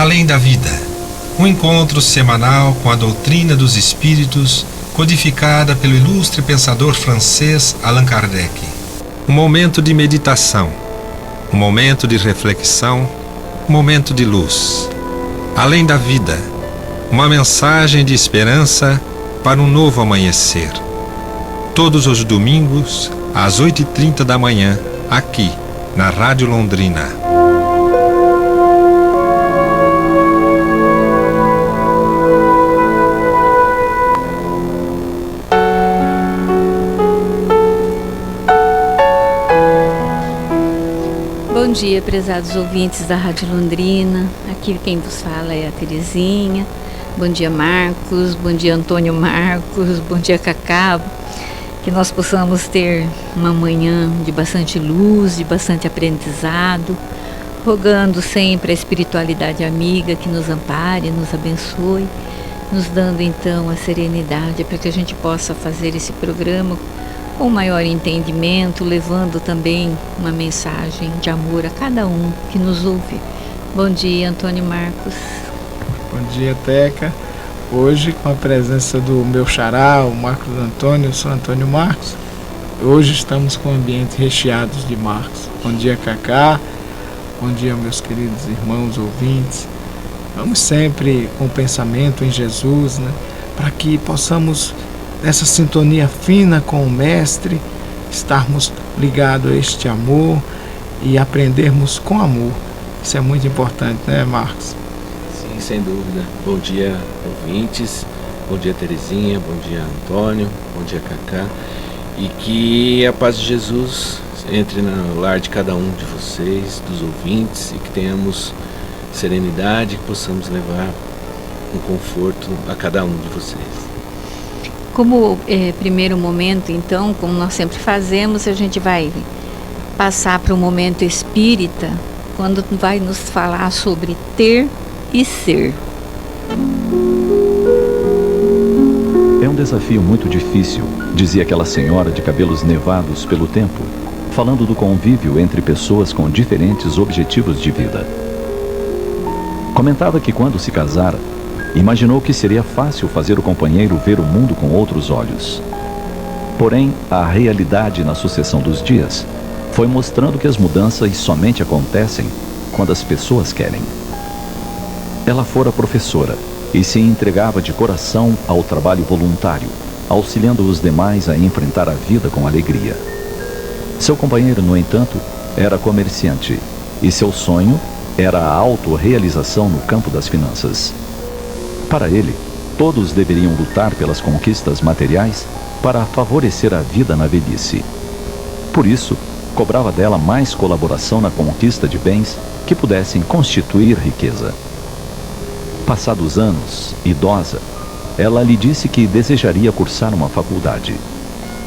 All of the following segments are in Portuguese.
Além da vida, um encontro semanal com a doutrina dos espíritos, codificada pelo ilustre pensador francês Allan Kardec. Um momento de meditação, um momento de reflexão, um momento de luz. Além da vida, uma mensagem de esperança para um novo amanhecer. Todos os domingos, às 8h30 da manhã, aqui, na Rádio Londrina. Bom dia, prezados ouvintes da Rádio Londrina. Aqui quem vos fala é a Terezinha. Bom dia, Marcos. Bom dia, Antônio Marcos. Bom dia, Cacá. Que nós possamos ter uma manhã de bastante luz, de bastante aprendizado, rogando sempre a espiritualidade amiga que nos ampare, nos abençoe, nos dando então a serenidade para que a gente possa fazer esse programa com maior entendimento, levando também uma mensagem de amor a cada um que nos ouve. Bom dia, Antônio Marcos. Bom dia, Teca. Hoje, com a presença do meu xará, o Marcos Antônio, eu sou Antônio Marcos. Hoje estamos com ambientes recheados de Marcos. Bom dia, Cacá. Bom dia, meus queridos irmãos ouvintes. Vamos sempre com o pensamento em Jesus, né? Para que possamos, nessa sintonia fina com o Mestre, estarmos ligados a este amor e aprendermos com amor. Isso é muito importante, né, Marcos? Sim, sem dúvida. Bom dia, ouvintes. Bom dia, Terezinha. Bom dia, Antônio. Bom dia, Cacá. E que a paz de Jesus entre no lar de cada um de vocês, dos ouvintes, e que tenhamos serenidade, que possamos levar um conforto a cada um de vocês. Como primeiro momento, então, como nós sempre fazemos, a gente vai passar para o momento espírita, quando vai nos falar sobre ter e ser. É um desafio muito difícil, dizia aquela senhora de cabelos nevados pelo tempo, falando do convívio entre pessoas com diferentes objetivos de vida. Comentava que quando se casara, imaginou que seria fácil fazer o companheiro ver o mundo com outros olhos. Porém, a realidade na sucessão dos dias foi mostrando que as mudanças somente acontecem quando as pessoas querem. Ela fora professora e se entregava de coração ao trabalho voluntário, auxiliando os demais a enfrentar a vida com alegria. Seu companheiro, no entanto, era comerciante e seu sonho era a autorrealização no campo das finanças. Para ele, todos deveriam lutar pelas conquistas materiais para favorecer a vida na velhice. Por isso, cobrava dela mais colaboração na conquista de bens que pudessem constituir riqueza. Passados anos, idosa, ela lhe disse que desejaria cursar uma faculdade.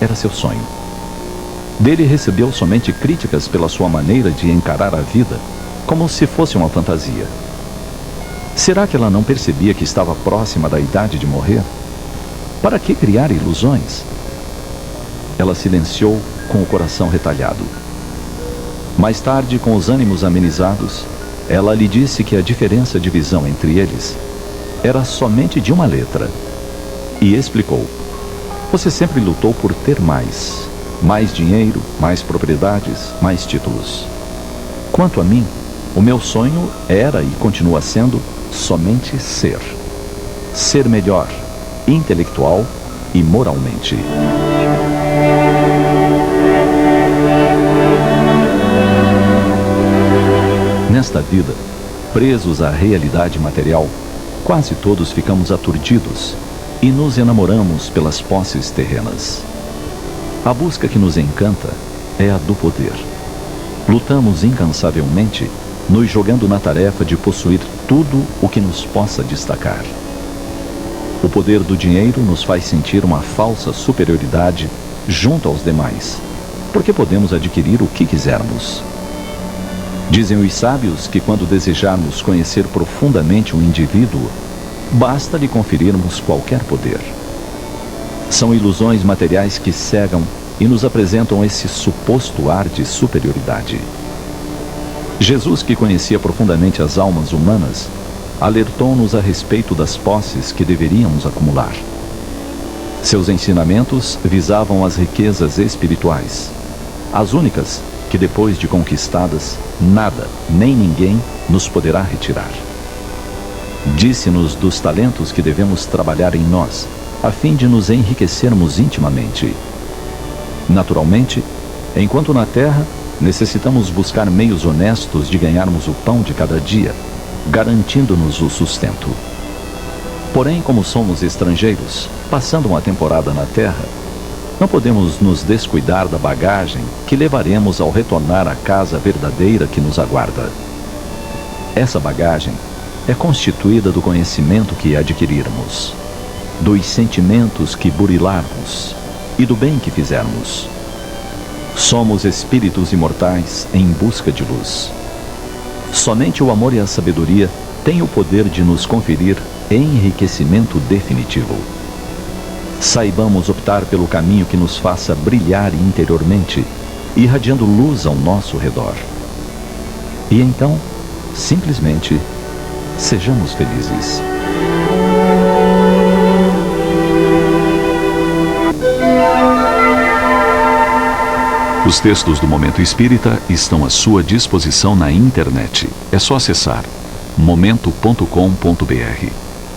Era seu sonho. Dele recebeu somente críticas pela sua maneira de encarar a vida, como se fosse uma fantasia. Será que ela não percebia que estava próxima da idade de morrer? Para que criar ilusões? Ela silenciou com o coração retalhado. Mais tarde, com os ânimos amenizados, ela lhe disse que a diferença de visão entre eles era somente de uma letra. E explicou: você sempre lutou por ter mais dinheiro, mais propriedades, mais títulos. Quanto a mim, o meu sonho era e continua sendo somente ser. Ser melhor, intelectual e moralmente. Nesta vida, presos à realidade material, quase todos ficamos aturdidos e nos enamoramos pelas posses terrenas. A busca que nos encanta é a do poder. Lutamos incansavelmente, nos jogando na tarefa de possuir tudo o que nos possa destacar. O poder do dinheiro nos faz sentir uma falsa superioridade junto aos demais, porque podemos adquirir o que quisermos. Dizem os sábios que quando desejarmos conhecer profundamente um indivíduo, basta lhe conferirmos qualquer poder. São ilusões materiais que cegam e nos apresentam esse suposto ar de superioridade. Jesus, que conhecia profundamente as almas humanas, alertou-nos a respeito das posses que deveríamos acumular. Seus ensinamentos visavam as riquezas espirituais, as únicas que, depois de conquistadas, nada, nem ninguém nos poderá retirar. Disse-nos dos talentos que devemos trabalhar em nós, a fim de nos enriquecermos intimamente. Naturalmente, enquanto na terra, necessitamos buscar meios honestos de ganharmos o pão de cada dia, garantindo-nos o sustento. Porém, como somos estrangeiros, passando uma temporada na terra, não podemos nos descuidar da bagagem que levaremos ao retornar à casa verdadeira que nos aguarda. Essa bagagem é constituída do conhecimento que adquirirmos, dos sentimentos que burilarmos e do bem que fizermos. Somos espíritos imortais em busca de luz. Somente o amor e a sabedoria têm o poder de nos conferir enriquecimento definitivo. Saibamos optar pelo caminho que nos faça brilhar interiormente, irradiando luz ao nosso redor. E então, simplesmente, sejamos felizes. Os textos do Momento Espírita estão à sua disposição na internet. É só acessar momento.com.br.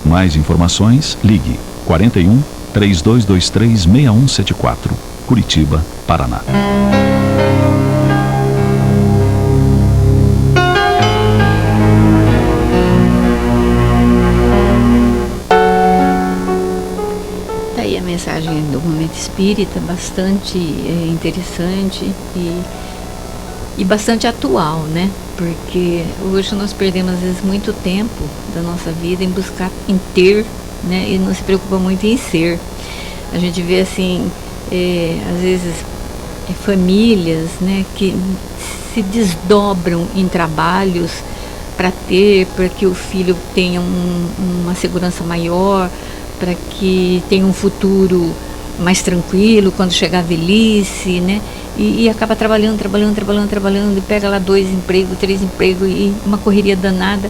Mais informações, ligue 41 3223 6174, Curitiba, Paraná. Tá aí a mensagem do Momento Espírita, bastante interessante e bastante atual, né? Porque hoje nós perdemos às vezes muito tempo da nossa vida em buscar, em ter, né? E não se preocupa muito em ser. A gente vê assim, às vezes famílias, né, que se desdobram em trabalhos para que o filho tenha uma segurança maior, para que tenha um futuro mais tranquilo quando chegar a velhice, né? E acaba trabalhando, e pega lá 2 empregos, 3 empregos e uma correria danada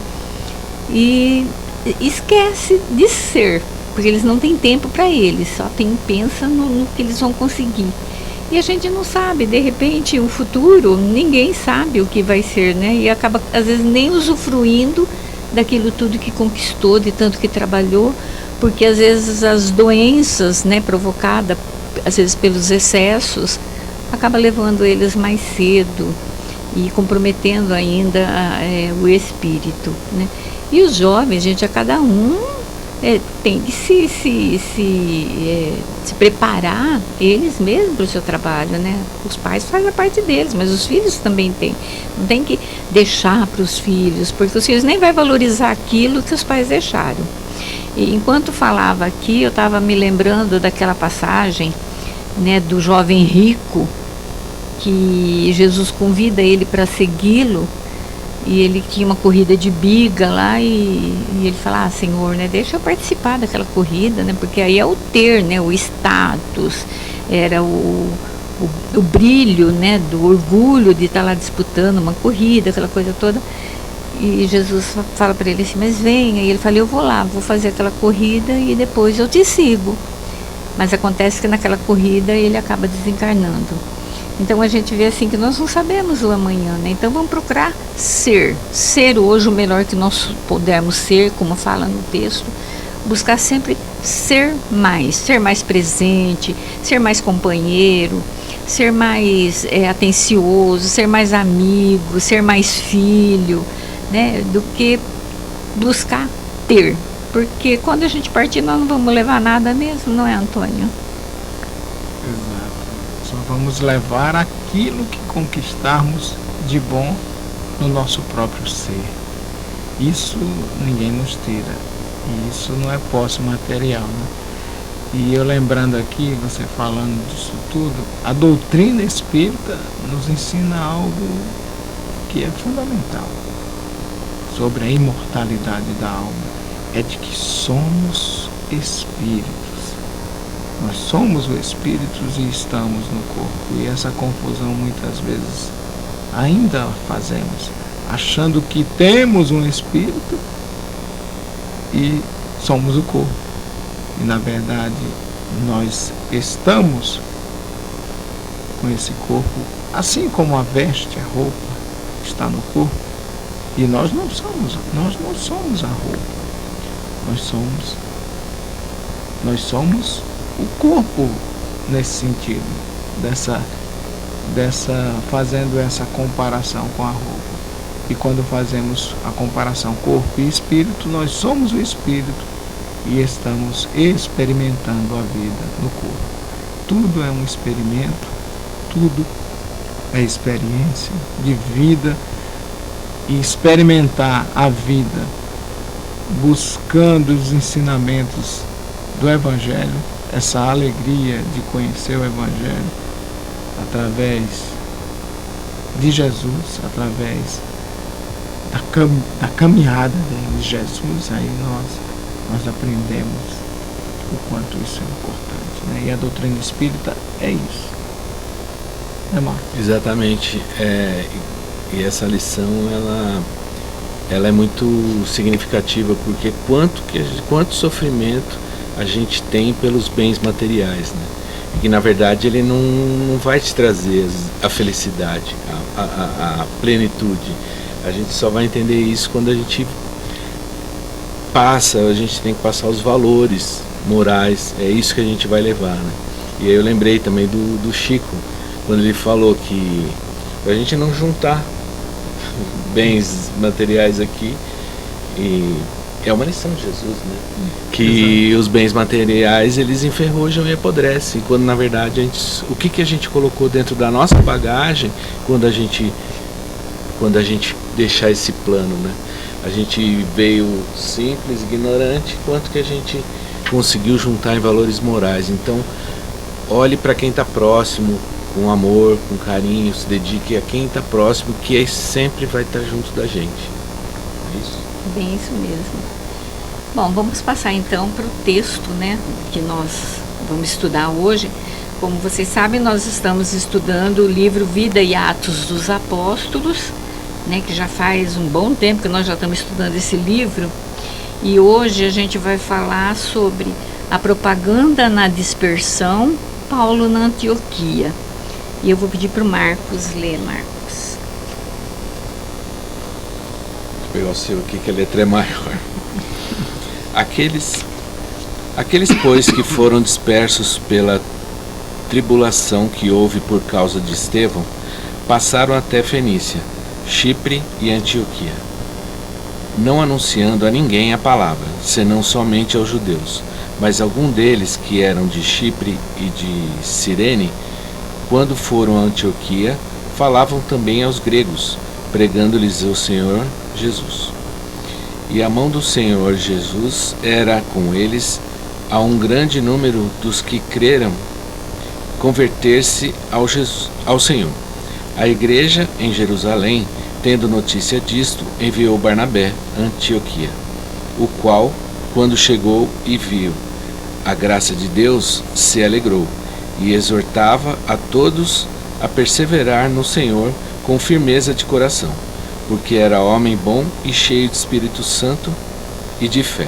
e esquece de ser, porque eles não têm tempo para eles, só pensa no que eles vão conseguir. E a gente não sabe, de repente, o futuro, ninguém sabe o que vai ser, né? E acaba, às vezes, nem usufruindo daquilo tudo que conquistou, de tanto que trabalhou, porque às vezes as doenças, né, provocadas, às vezes pelos excessos, acaba levando eles mais cedo e comprometendo ainda o espírito, né? E os jovens, gente, a cada um tem que se preparar eles mesmos para o seu trabalho, né? Os pais fazem a parte deles, mas os filhos também têm. Não tem que deixar para os filhos, porque os filhos nem vão valorizar aquilo que os pais deixaram. E enquanto falava aqui, eu estava me lembrando daquela passagem, né, do jovem rico, que Jesus convida ele para segui-lo, e ele tinha uma corrida de biga lá, e ele fala, Senhor, né, deixa eu participar daquela corrida, né, porque aí é o ter, né, o status, era o brilho, né, do orgulho de estar lá disputando uma corrida, aquela coisa toda. E Jesus fala para ele assim, mas venha. E ele fala, eu vou lá, vou fazer aquela corrida e depois eu te sigo. Mas acontece que naquela corrida ele acaba desencarnando. Então a gente vê assim que nós não sabemos o amanhã, né? Então vamos procurar ser hoje o melhor que nós pudermos ser, como fala no texto. Buscar sempre ser mais presente, ser mais companheiro, ser mais atencioso, ser mais amigo, ser mais filho, né, do que buscar ter, porque quando a gente partir nós não vamos levar nada mesmo, não é, Antônio? Exato, só vamos levar aquilo que conquistarmos de bom no nosso próprio ser. Isso ninguém nos tira, e isso não é posse material, né? E eu lembrando aqui, você falando disso tudo, a doutrina espírita nos ensina algo que é fundamental sobre a imortalidade da alma, é de que somos espíritos. Nós somos espíritos e estamos no corpo. E essa confusão muitas vezes ainda fazemos, achando que temos um espírito e somos o corpo. E na verdade nós estamos com esse corpo, assim como a veste, a roupa está no corpo, e nós não somos a roupa. Nós somos o corpo nesse sentido, fazendo essa comparação com a roupa. E quando fazemos a comparação corpo e espírito, nós somos o espírito e estamos experimentando a vida no corpo. Tudo é um experimento, tudo é experiência de vida, e experimentar a vida buscando os ensinamentos do Evangelho, essa alegria de conhecer o Evangelho através de Jesus, através da caminhada de Jesus. Aí nós aprendemos o quanto isso é importante, né? E a doutrina espírita é isso, né, Marcos? Exatamente. E essa lição ela é muito significativa, porque quanto sofrimento a gente tem pelos bens materiais, né? E que na verdade ele não vai te trazer a felicidade, a plenitude. A gente só vai entender isso quando a gente tem que passar os valores morais, é isso que a gente vai levar, né? E aí eu lembrei também do Chico, quando ele falou que a gente não juntar bens materiais aqui, e é uma lição de Jesus, né? Que os bens materiais eles enferrujam e apodrecem, quando na verdade o que a gente colocou dentro da nossa bagagem quando a gente deixar esse plano, né? A gente veio simples, ignorante, quanto que a gente conseguiu juntar em valores morais. Então olhe para quem está próximo, com amor, com carinho, se dedique a quem está próximo, que sempre vai estar junto da gente. É isso? Bem isso mesmo. Bom, vamos passar então para o texto, né, que nós vamos estudar hoje. Como vocês sabem, nós estamos estudando o livro Vida e Atos dos Apóstolos, né, que já faz um bom tempo que nós já estamos estudando esse livro. E hoje a gente vai falar sobre a propaganda na dispersão, Paulo na Antioquia. E eu vou pedir para o Marcos ler, Marcos. Vou pegar o seu aqui, que a letra é maior. Aqueles, pois, que foram dispersos pela tribulação que houve por causa de Estevão, passaram até Fenícia, Chipre e Antioquia, não anunciando a ninguém a palavra, senão somente aos judeus. Mas algum deles, que eram de Chipre e de Cirene, quando foram a Antioquia, falavam também aos gregos, pregando-lhes o Senhor Jesus. E a mão do Senhor Jesus era com eles, a um grande número dos que creram converter-se ao Senhor. A igreja em Jerusalém, tendo notícia disto, enviou Barnabé a Antioquia, o qual, quando chegou e viu a graça de Deus, se alegrou e exortava a todos a perseverar no Senhor com firmeza de coração, porque era homem bom e cheio de Espírito Santo e de fé.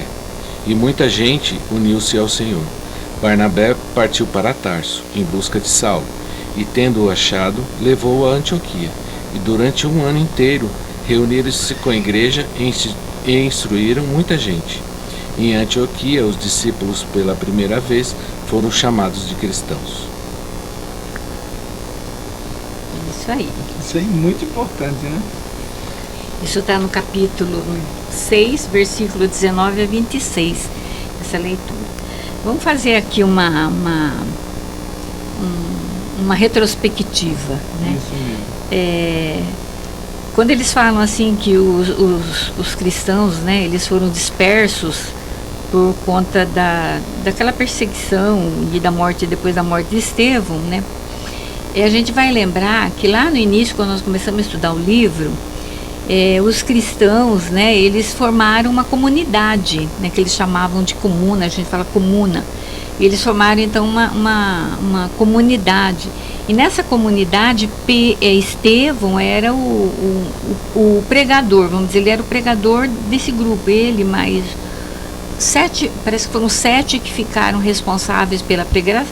E muita gente uniu-se ao Senhor. Barnabé partiu para Tarso, em busca de Saulo, e tendo-o achado, levou-o a Antioquia. E durante um ano inteiro reuniram-se com a igreja e instruíram muita gente. Em Antioquia, os discípulos, pela primeira vez, foram chamados de cristãos. Isso aí. Isso é muito importante, né? Isso está no capítulo 6, versículo 19 a 26, essa leitura. Vamos fazer aqui uma retrospectiva, né? Isso mesmo. Quando eles falam assim que os cristãos, né, eles foram dispersos por conta daquela perseguição e da morte, depois da morte de Estevão, né? E a gente vai lembrar que lá no início, quando nós começamos a estudar o livro, os cristãos, né, eles formaram uma comunidade, né, que eles chamavam de comuna, a gente fala comuna. E eles formaram então uma comunidade. E nessa comunidade, Estevão era o pregador, vamos dizer, ele era o pregador desse grupo, ele mais parece que foram 7 que ficaram responsáveis pela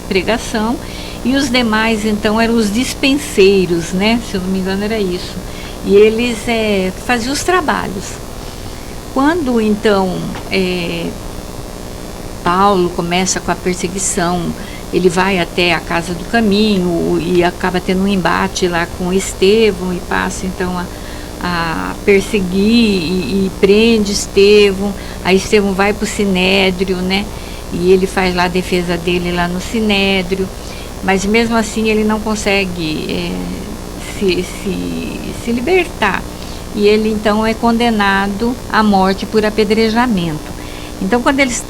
pregação, e os demais então eram os dispenseiros, né? Se eu não me engano era isso. E eles faziam os trabalhos. Quando então Paulo começa com a perseguição, ele vai até a Casa do Caminho e acaba tendo um embate lá com Estevão e passa então a perseguir e prende Estevão. Aí Estevão vai para o Sinédrio, né? E ele faz lá a defesa dele lá no Sinédrio, mas mesmo assim ele não consegue se libertar. E ele então é condenado à morte por apedrejamento. Então, quando eles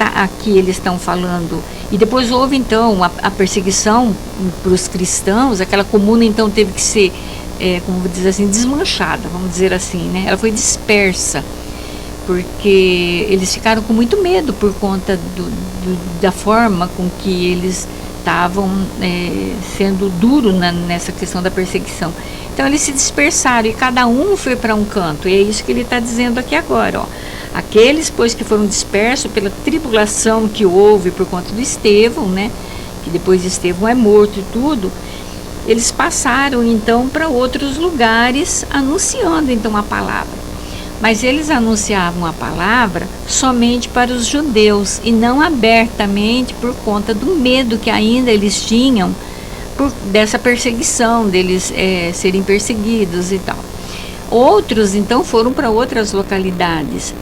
estão falando, e depois houve então a perseguição para os cristãos, aquela comuna então teve que ser, como dizer assim, desmanchada, vamos dizer assim, né? Ela foi dispersa, porque eles ficaram com muito medo por conta da forma com que eles estavam sendo duros nessa questão da perseguição. Então eles se dispersaram e cada um foi para um canto, e é isso que ele está dizendo aqui agora, ó. Aqueles, pois, que foram dispersos pela tribulação que houve por conta do Estevão, né, que depois Estevão é morto e tudo, eles passaram então para outros lugares anunciando então a palavra. Mas eles anunciavam a palavra somente para os judeus e não abertamente por conta do medo que ainda eles tinham dessa perseguição, deles serem perseguidos e tal. Outros então foram para outras localidades.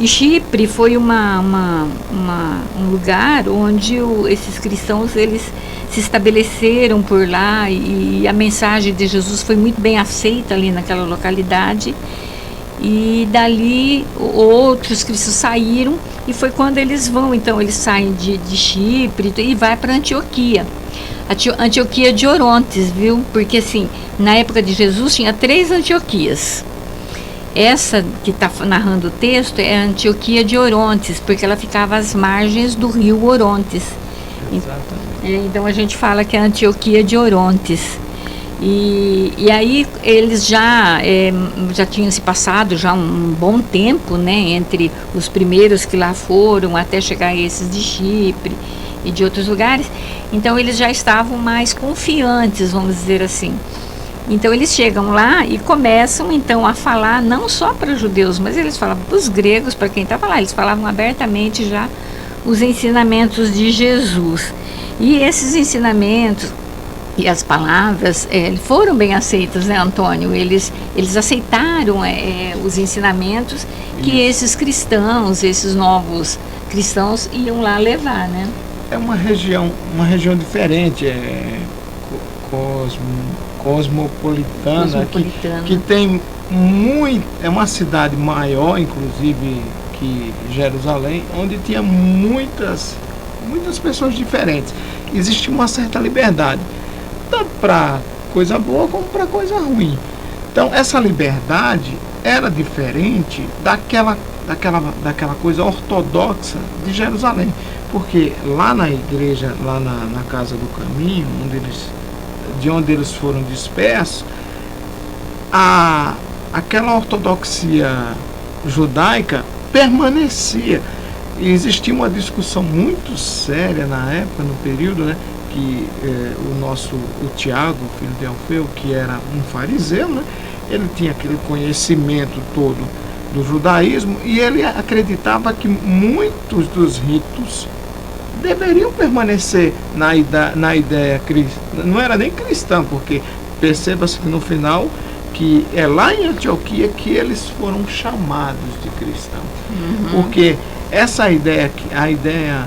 E Chipre foi um lugar onde esses cristãos eles se estabeleceram por lá, e a mensagem de Jesus foi muito bem aceita ali naquela localidade. E dali outros cristãos saíram, e foi quando eles vão, então eles saem de Chipre e vai para Antioquia. Antioquia de Orontes, viu? Porque assim, na época de Jesus tinha 3 Antioquias. Essa que está narrando o texto é a Antioquia de Orontes, porque ela ficava às margens do rio Orontes. Então a gente fala que é a Antioquia de Orontes. E aí eles já tinham se passado já um bom tempo, né, entre os primeiros que lá foram até chegar a esses de Chipre e de outros lugares. Então eles já estavam mais confiantes, vamos dizer assim. Então eles chegam lá e começam então a falar não só para os judeus, mas eles falavam para os gregos, para quem estava lá. Eles falavam abertamente já os ensinamentos de Jesus. E esses ensinamentos e as palavras foram bem aceitas, né, Antônio? Eles aceitaram os ensinamentos que esses cristãos, esses novos cristãos iam lá levar, né? É uma região diferente, cosmopolitana. Que tem muito, é uma cidade maior, inclusive, que Jerusalém, onde tinha muitas pessoas diferentes. Existia uma certa liberdade, tanto para coisa boa como para coisa ruim. Então essa liberdade era diferente daquela coisa ortodoxa de Jerusalém, porque lá na igreja, lá na Casa do Caminho, de onde eles foram dispersos, aquela ortodoxia judaica permanecia. E existia uma discussão muito séria na época, no período, né, que o Tiago, filho de Alfeu, que era um fariseu, né, ele tinha aquele conhecimento todo do judaísmo, e ele acreditava que muitos dos ritos deveriam permanecer na ideia cristã. Não era nem cristã, porque perceba-se que no final que é lá em Antioquia que eles foram chamados de cristãos. Porque essa ideia, a ideia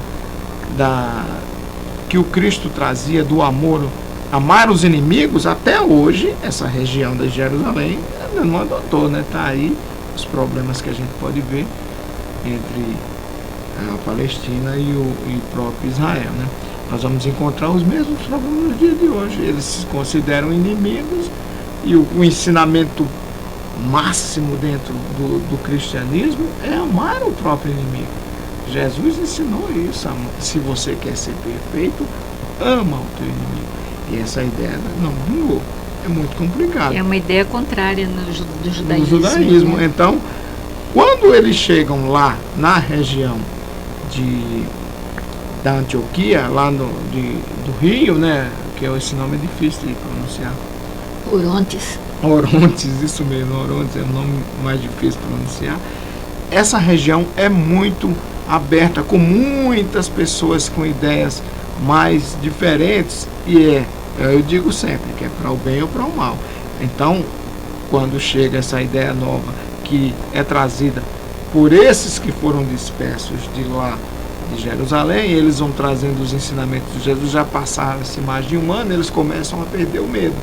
que o Cristo trazia do amar os inimigos, até hoje essa região de Jerusalém não adotou, né? Tá aí os problemas que a gente pode ver entre a Palestina e o próprio Israel, né? Nós vamos encontrar os mesmos problemas no dia de hoje. Eles se consideram inimigos, e o ensinamento máximo dentro do cristianismo é amar o próprio inimigo. Jesus ensinou isso: se você quer ser perfeito, ama o teu inimigo. E essa ideia não vingou. É muito complicado. É uma ideia contrária do judaísmo. Do judaísmo. Né? Então, quando eles chegam lá na região da Antioquia, lá do Rio, né? Que esse nome é difícil de pronunciar. Orontes. Orontes, isso mesmo, Orontes é o nome mais difícil de pronunciar. Essa região é muito aberta, com muitas pessoas com ideias mais diferentes, e eu digo sempre que é para o bem ou para o mal. Então, quando chega essa ideia nova que é trazida por esses que foram dispersos de lá de Jerusalém, eles vão trazendo os ensinamentos de Jesus, já passaram-se mais de um ano, eles começam a perder o medo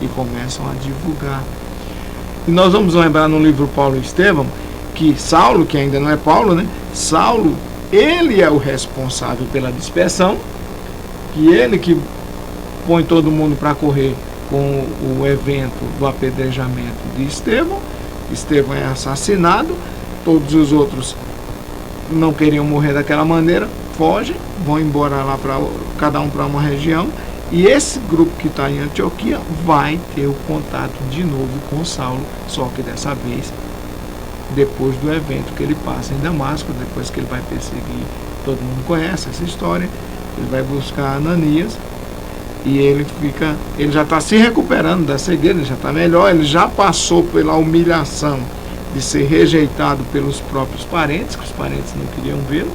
e começam a divulgar. E nós vamos lembrar no livro Paulo e Estevão que Saulo, que ainda não é Paulo, né? Saulo, ele é o responsável pela dispersão, que ele que põe todo mundo para correr com o evento do apedrejamento de Estevão. Estevão é assassinado, todos os outros não queriam morrer daquela maneira, fogem, vão embora lá, cada um para uma região, e esse grupo que está em Antioquia vai ter o contato de novo com Saulo, só que dessa vez depois do evento que ele passa em Damasco, depois que ele vai perseguir, todo mundo conhece essa história, ele vai buscar Ananias, e ele já está se recuperando da cegueira, ele já está melhor, ele já passou pela humilhação de ser rejeitado pelos próprios parentes, que os parentes não queriam vê-lo,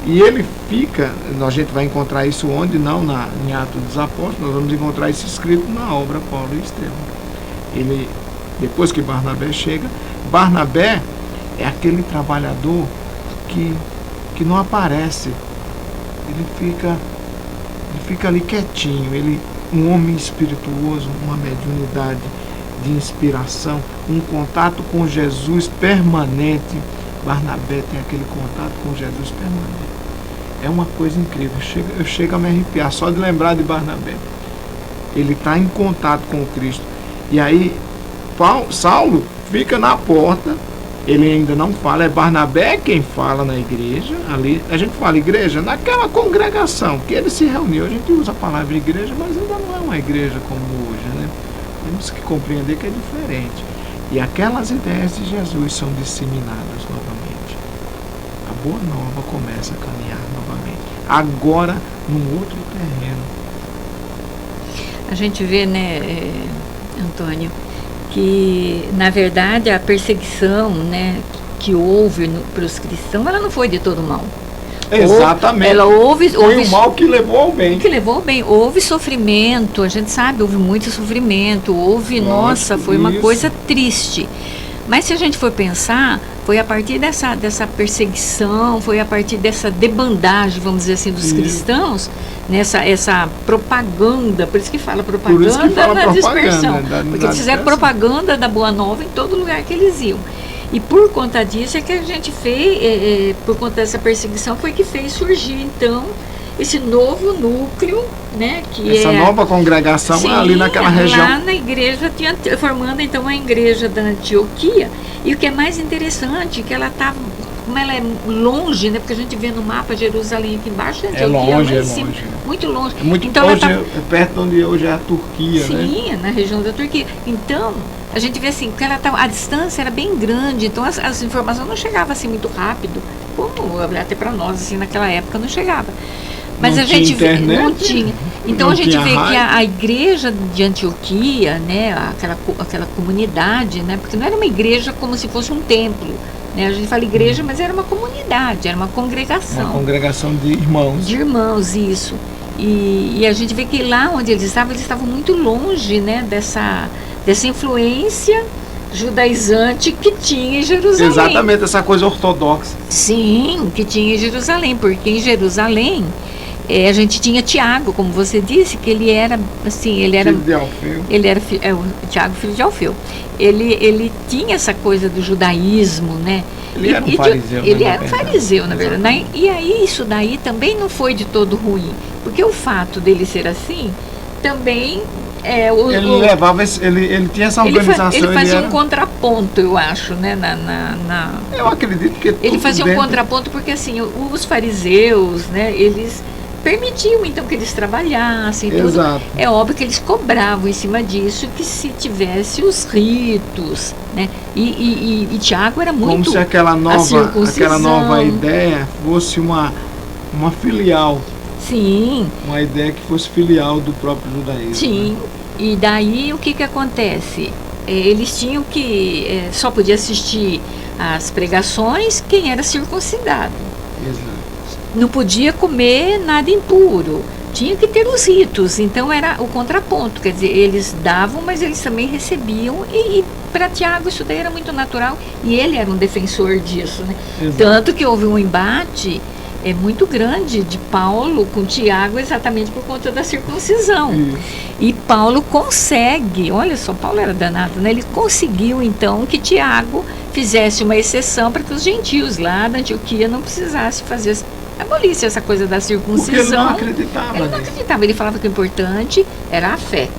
e ele fica, a gente vai encontrar isso onde? Não em Atos dos Apóstolos, nós vamos encontrar isso escrito na obra Paulo e Estevão. Depois que Barnabé chega, Barnabé é aquele trabalhador que não aparece, ele fica ali quietinho, um homem espirituoso, uma mediunidade de inspiração, um contato com Jesus permanente. Barnabé tem aquele contato com Jesus permanente. É uma coisa incrível, eu chego a me arrepiar só de lembrar de Barnabé. Ele está em contato com o Cristo. E aí Saulo fica na porta, ele ainda não fala, é Barnabé quem fala na igreja, ali, a gente fala igreja, naquela congregação que ele se reuniu, a gente usa a palavra igreja, mas ainda não é uma igreja como hoje, né? Temos que compreender que é diferente. E aquelas ideias de Jesus são disseminadas novamente. A boa nova começa a caminhar novamente, agora num outro terreno. A gente vê, né, Antônio, que na verdade a perseguição, né, que houve para os cristãos, ela não foi de todo mal. Exatamente. Foi o mal que levou ao bem. Houve sofrimento, a gente sabe, houve muito sofrimento, foi uma coisa triste. Mas se a gente for pensar, foi a partir dessa perseguição, foi a partir dessa debandagem, vamos dizer assim, dos cristãos, essa propaganda, por isso que fala propaganda da dispersão, porque eles fizeram propaganda da Boa Nova em todo lugar que eles iam. E por conta disso é que a gente fez, por conta dessa perseguição, foi que fez surgir, então, esse novo núcleo, né? Essa nova congregação, sim, ali naquela região. Lá na igreja, formando então a igreja da Antioquia. E o que é mais interessante, que ela estava, como ela é longe, né? Porque a gente vê no mapa Jerusalém aqui embaixo, Antioquia, longe, lá em cima, muito longe. Muito então, longe, perto de onde hoje é a Turquia, sim, né? Sim, na região da Turquia. Então, a gente vê assim, que a distância era bem grande, então as informações não chegavam assim muito rápido, como até para nós, assim, naquela época não chegava. Mas não a gente vê, não tinha. Então a gente vê que a igreja de Antioquia, né, aquela comunidade, né, porque não era uma igreja como se fosse um templo, né? A gente fala igreja, mas era uma comunidade, era uma congregação. Uma congregação de irmãos. De irmãos, isso. E a gente vê que lá onde eles estavam muito longe, né, dessa influência judaizante que tinha em Jerusalém. Exatamente, essa coisa ortodoxa. Sim, que tinha em Jerusalém, porque em Jerusalém a gente tinha Tiago, como você disse, que ele era assim, filho de Alfeu. Ele era Tiago, filho de Alfeu. Ele tinha essa coisa do judaísmo, né? Ele era um fariseu. Ele era um fariseu, na verdade. E aí isso daí também não foi de todo ruim, porque o fato dele ser assim também ele tinha essa organização. Ele fazia um contraponto, eu acho, né? Eu acredito que ele fazia um contraponto porque assim, os fariseus, né? Eles permitiam então que eles trabalhassem, tudo. Exato. É óbvio que eles cobravam em cima disso que se tivesse os ritos, né? E Tiago era muito Como se aquela circuncisão. nova ideia fosse uma filial, Sim, uma ideia que fosse filial do próprio judaísmo. sim. E daí o que acontece? Eles tinham que só podia assistir às pregações quem era circuncidado. Exato. Não podia comer nada impuro. Tinha que ter os ritos. Então era o contraponto. Quer dizer, eles davam, mas eles também recebiam. E para Tiago isso daí era muito natural. E ele era um defensor disso, né? Exato. Tanto que houve um embate muito grande de Paulo com Tiago exatamente por conta da circuncisão. Isso. E Paulo consegue, olha só, Paulo era danado, né? Ele conseguiu então que Tiago fizesse uma exceção para que os gentios lá da Antioquia não precisassem fazer, abolisse essa coisa da circuncisão. Porque ele não acreditava Ele não nisso. acreditava, ele falava que o importante era a fé.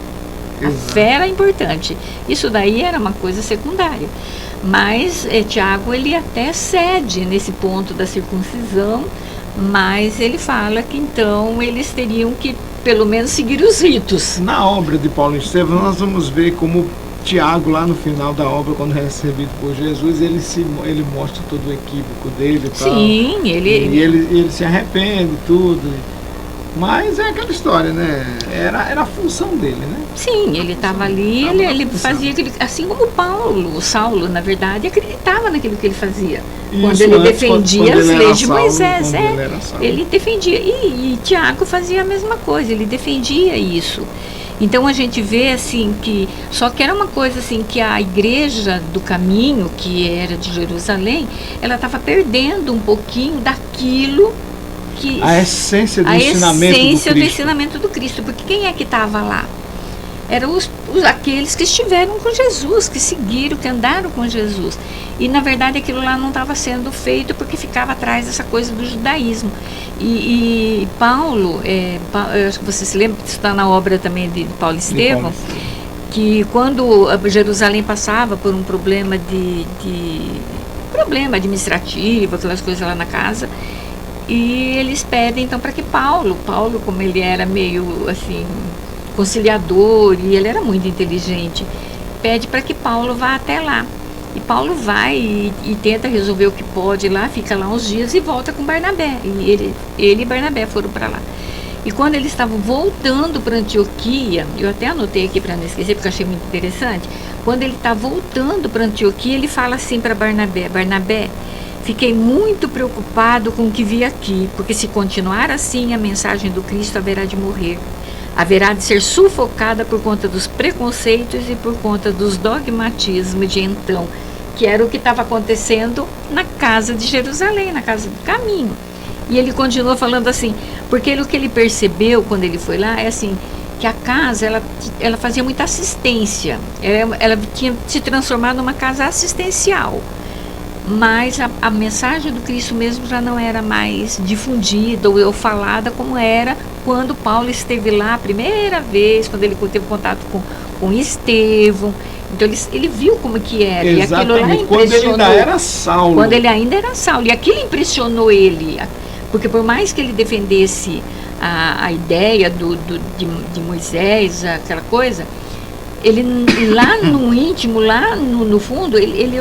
A Exato. fé era importante. Isso daí era uma coisa secundária. Mas Tiago, ele até cede nesse ponto da circuncisão, mas ele fala que então eles teriam que pelo menos seguir os ritos. Na obra de Paulo e Estevão, nós vamos ver como Tiago, lá no final da obra, quando é recebido por Jesus, ele mostra todo o equívoco dele e tal. Sim, E ele se arrepende tudo. Mas é aquela história, né? Era a função dele, né? Sim, ele estava ali, ele fazia aquilo, assim como Paulo, Saulo, na verdade, acreditava naquilo que ele fazia. Quando Isso ele antes, defendia quando as ele era leis de Saulo, Moisés, quando ele era Saulo. ele defendia. E Tiago fazia a mesma coisa, ele defendia isso. Então a gente vê assim que, só que era uma coisa assim que a igreja do caminho, que era de Jerusalém, ela estava perdendo um pouquinho daquilo que A essência do a ensinamento essência do do Cristo. ensinamento do Cristo, porque quem é que estava lá? Eram aqueles que estiveram com Jesus, que seguiram, que andaram com Jesus. E na verdade aquilo lá não estava sendo feito porque ficava atrás dessa coisa do judaísmo. E Paulo, eu acho que você se lembra, isso está na obra também de Paulo e Estevão, que quando Jerusalém passava por um problema problema administrativo, aquelas coisas lá na casa, e eles pedem então para que Paulo, como ele era meio assim conciliador e ele era muito inteligente, pede para que Paulo vá até lá. E Paulo vai e tenta resolver o que pode lá, fica lá uns dias e volta com Barnabé. E ele e Barnabé foram para lá. E quando eles estavam voltando para Antioquia, eu até anotei aqui para não esquecer, porque eu achei muito interessante, quando ele está voltando para Antioquia, ele fala assim para Barnabé: Barnabé, fiquei muito preocupado com o que vi aqui, porque se continuar assim, a mensagem do Cristo haverá de morrer. Haverá de ser sufocada por conta dos preconceitos e por conta dos dogmatismos de então, que era o que estava acontecendo na casa de Jerusalém, na casa do caminho. E ele continua falando assim, porque o que ele percebeu quando ele foi lá é assim, que a casa ela fazia muita assistência, ela tinha se transformado numa casa assistencial. Mas a mensagem do Cristo mesmo já não era mais difundida ou falada como era quando Paulo esteve lá a primeira vez, quando ele teve contato com Estevão. Então ele viu como que era. Exatamente. E aquilo lá impressionou. Quando ele ainda era Saulo. Quando ele ainda era Saulo. E aquilo impressionou ele. Porque por mais que ele defendesse a ideia de Moisés, aquela coisa, ele lá no íntimo, lá no fundo, ele